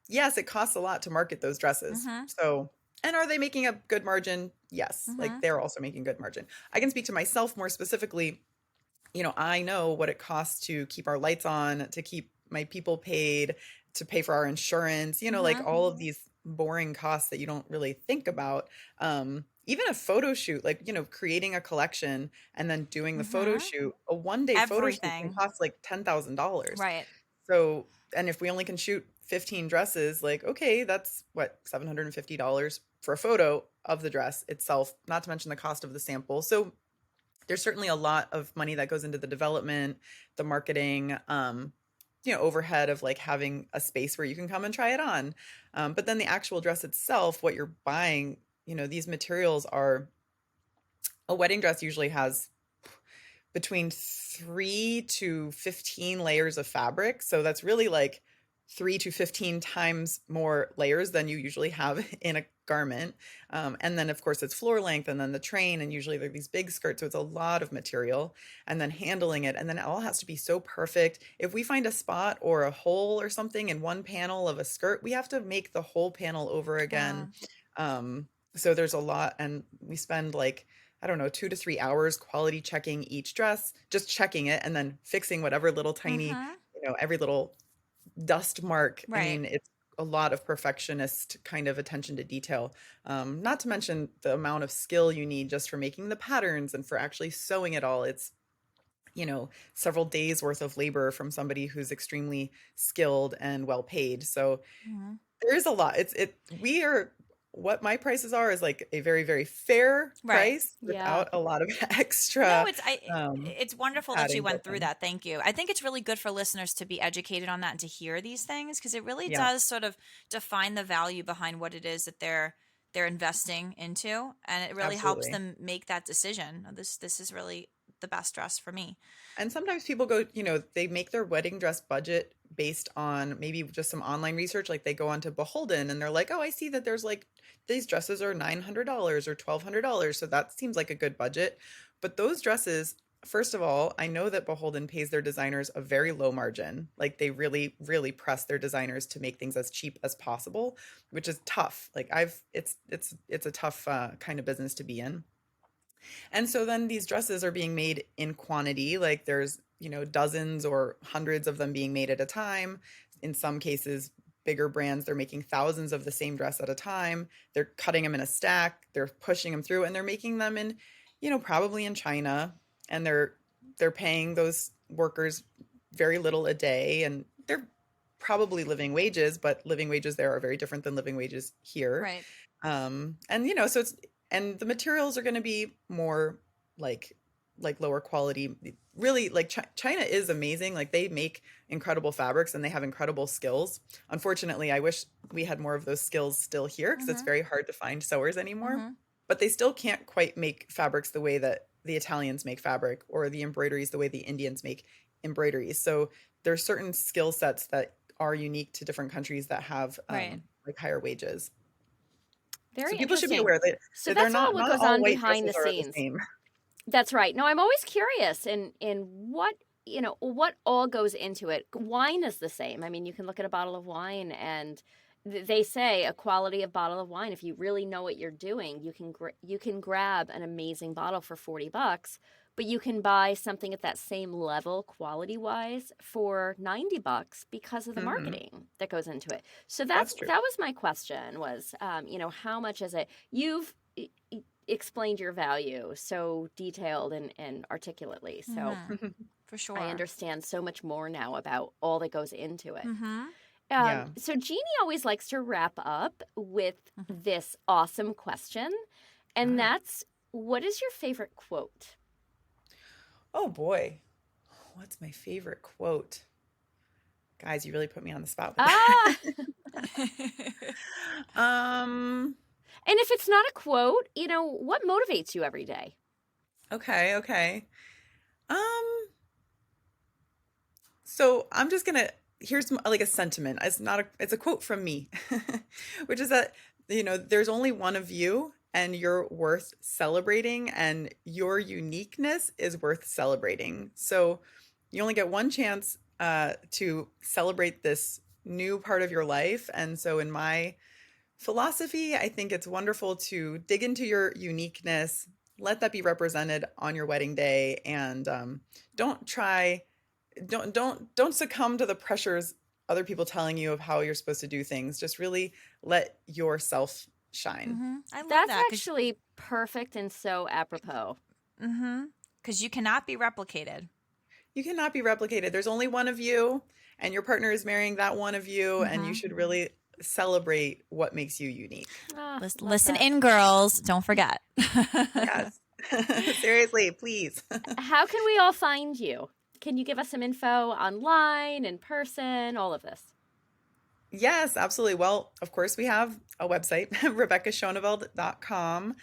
yes, it costs a lot to market those dresses. Mm-hmm. So, and are they making a good margin? Yes, like Mm-hmm. they're also making good margin. I can speak to myself more specifically. I know what it costs to keep our lights on, to keep my people paid, to pay for our insurance, like Mm-hmm. all of these boring costs that you don't really think about. Even a photo shoot, like, creating a collection and then doing the photo Mm-hmm. shoot, a 1 day photo shoot can Everything. cost like $10,000. Right. So, and if we only can shoot 15 dresses, like, okay, that's what, $750 for a photo of the dress itself, not to mention the cost of the sample. So, there's certainly a lot of money that goes into the development, the marketing, overhead of like having a space where you can come and try it on. But then the actual dress itself, what you're buying, these materials are a wedding dress usually has between 3 to 15 layers of fabric. So that's really like 3 to 15 times more layers than you usually have in a garment. And then, of course, it's floor length and then the train. And usually they're these big skirts. So it's a lot of material and then handling it. And then it all has to be so perfect. If we find a spot or a hole or something in one panel of a skirt, we have to make the whole panel over again. Wow. So there's a lot. And we spend like, I don't know, 2 to 3 hours quality checking each dress, just checking it and then fixing whatever little tiny, Mm-hmm. every little dust mark. I Right. mean, it's a lot of perfectionist kind of attention to detail. Not to mention the amount of skill you need just for making the patterns and for actually sewing it all. It's, several days worth of labor from somebody who's extremely skilled and well paid. So Mhm. there is a lot. We are, what my prices are is like a very, very fair Right. price Yeah. without a lot of No, extra it's wonderful that you padding went built through in. that. Thank you. I think it's really good for listeners to be educated on that and to hear these things, because it really Yeah, does sort of define the value behind what it is that they're investing into, and it really helps absolutely. them make that decision. This is really the best dress for me. And sometimes people go, they make their wedding dress budget based on maybe just some online research. Like they go onto Beholden and they're like, oh, I see that there's like these dresses are $900 or $1,200. So that seems like a good budget. But those dresses, first of all, I know that Beholden pays their designers a very low margin. Like they really, really press their designers to make things as cheap as possible, which is tough. Like it's a tough kind of business to be in. And so then these dresses are being made in quantity, like there's, dozens or hundreds of them being made at a time. In some cases, bigger brands, they're making thousands of the same dress at a time. They're cutting them in a stack, they're pushing them through, and they're making them in, probably in China, and they're paying those workers very little a day, and they're probably living wages, but living wages there are very different than living wages here. Right. And so and the materials are going to be more like lower quality. Really, like China is amazing. Like they make incredible fabrics and they have incredible skills. Unfortunately, I wish we had more of those skills still here because it's Mm-hmm. very hard to find sewers anymore. Mm-hmm. But they still can't quite make fabrics the way that the Italians make fabric, or the embroideries the way the Indians make embroideries. So there's certain skill sets that are unique to different countries that have Right. like higher wages. So Very people should be interesting. aware that, So they're that's all what not goes all on white behind dresses the are the scenes. same. That's right. No, I'm always curious in what all goes into it. Wine is the same. I mean, you can look at a bottle of wine and they say a quality of bottle of wine, if you really know what you're doing, you can grab an amazing bottle for $40, but you can buy something at that same level quality wise for $90 because of the Hmm. marketing that goes into it. So That's true. that was my question was, how much is it? You've explained your value so detailed and articulately. So Mm-hmm. For I sure. understand so much more now about all that goes into it. Mm-hmm. Yeah. So Jeannie always likes to wrap up with Mm-hmm. this awesome question, and Ah. that's, what is your favorite quote? Oh boy. What's my favorite quote? Guys, you really put me on the spot with Ah, that. um, and if it's not a quote, what motivates you every day? okay. Um, so I'm just gonna, here's like a sentiment. It's a quote from me, which is that, there's only one of you and you're worth celebrating, and your uniqueness is worth celebrating. So you only get one chance to celebrate this new part of your life. And so in my philosophy, I think it's wonderful to dig into your uniqueness, let that be represented on your wedding day, and don't try, don't succumb to the pressures other people telling you of how you're supposed to do things. Just really let yourself shine. Mm-hmm. I love That's that actually perfect and so apropos. because you cannot be replicated. You cannot be replicated. There's only one of you, and your partner is marrying that one of you, and you Mm-hmm. should really celebrate what makes you unique. Ah, love Listen that. in, girls. Don't forget. Yes. Seriously, please. How can we all find you? Can you give us some info online, in person, all of this? Yes, absolutely. Well, of course, we have a website, RebeccaSchoneveld.com.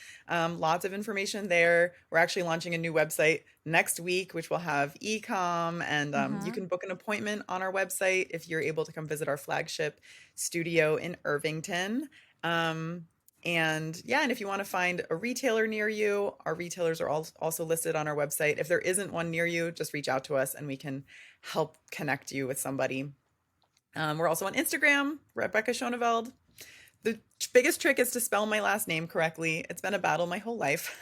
Lots of information there. We're actually launching a new website next week, which will have e-com, and you Mm-hmm. can book an appointment on our website if you're able to come visit our flagship studio in Irvington. And yeah, and if you want to find a retailer near you, our retailers are also listed on our website. If there isn't one near you, just reach out to us and we can help connect you with somebody. We're also on Instagram, Rebecca Schoneveld. The biggest trick is to spell my last name correctly. It's been a battle my whole life.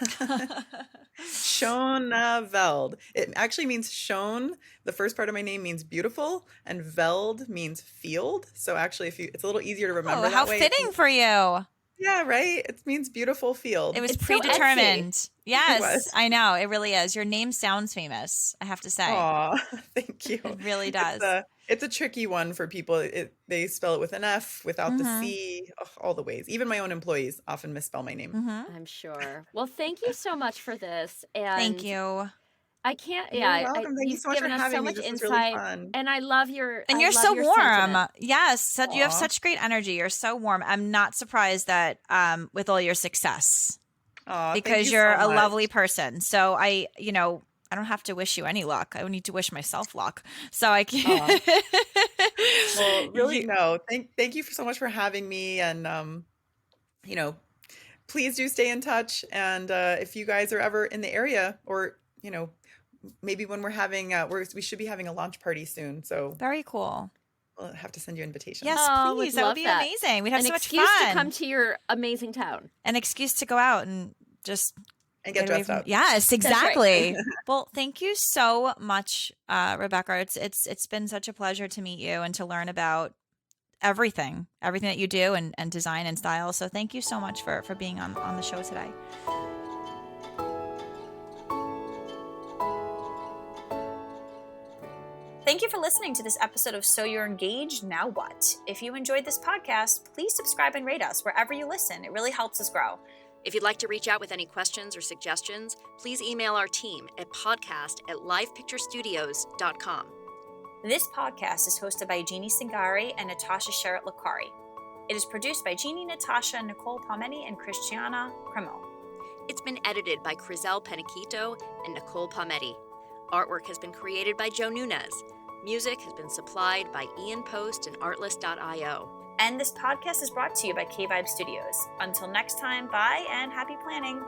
Schoneveld. It actually means Schon. The first part of my name means beautiful, and Veld means field. So actually, it's a little easier to remember how that way. fitting for you. Yeah, right? It means beautiful field. It was It's so predetermined. Etsy. Yes, It was. I know. It really is. Your name sounds famous, I have to say. Aw, thank you. It really does. It's a tricky one for people. They spell it with an F, without the C, all the ways. Even my own employees often misspell my name. I'm sure. Well, thank you so much for this. And Thank you. I can't. You're Yeah, welcome. Thank you you've so much for given us having so me. much This was insight, really fun. and I love your. And I you're love so your warm. sentiment. Yes, you have Aw. such great energy. You're so warm. I'm not surprised that with all your success Aw, thank because you you're so a much. lovely person. So I don't have to wish you any luck. I need to wish myself luck. So I can. Well, really, no. Thank you so much for having me, and please do stay in touch. And if you guys are ever in the area, or maybe when we're having, we should be having a launch party soon. So Very cool. we'll have to send you invitations. Yes, Oh, please. would That would love be that. amazing. We'd have An so much excuse fun. to come to your amazing town. An excuse to go out and just And get away dressed from- up. Yes, right. exactly. Well, thank you so much, Rebecca. It's been such a pleasure to meet you and to learn about everything that you do and design and style. So thank you so much for being on the show today. Thank you for listening to this episode of So You're Engaged, Now What? If you enjoyed this podcast, please subscribe and rate us wherever you listen. It really helps us grow. If you'd like to reach out with any questions or suggestions, please email our team at podcast@livepicturestudios.com. This podcast is hosted by Jeannie Singari and Natasha Sherritt-Lacari. It is produced by Jeannie, Natasha, Nicole Palmetti, and Christiana Cremo. It's been edited by Crizel Peniquito and Nicole Palmetti. Artwork has been created by Joe Nunez. Music has been supplied by Ian Post and Artlist.io. And this podcast is brought to you by K-Vibe Studios. Until next time, bye and happy planning.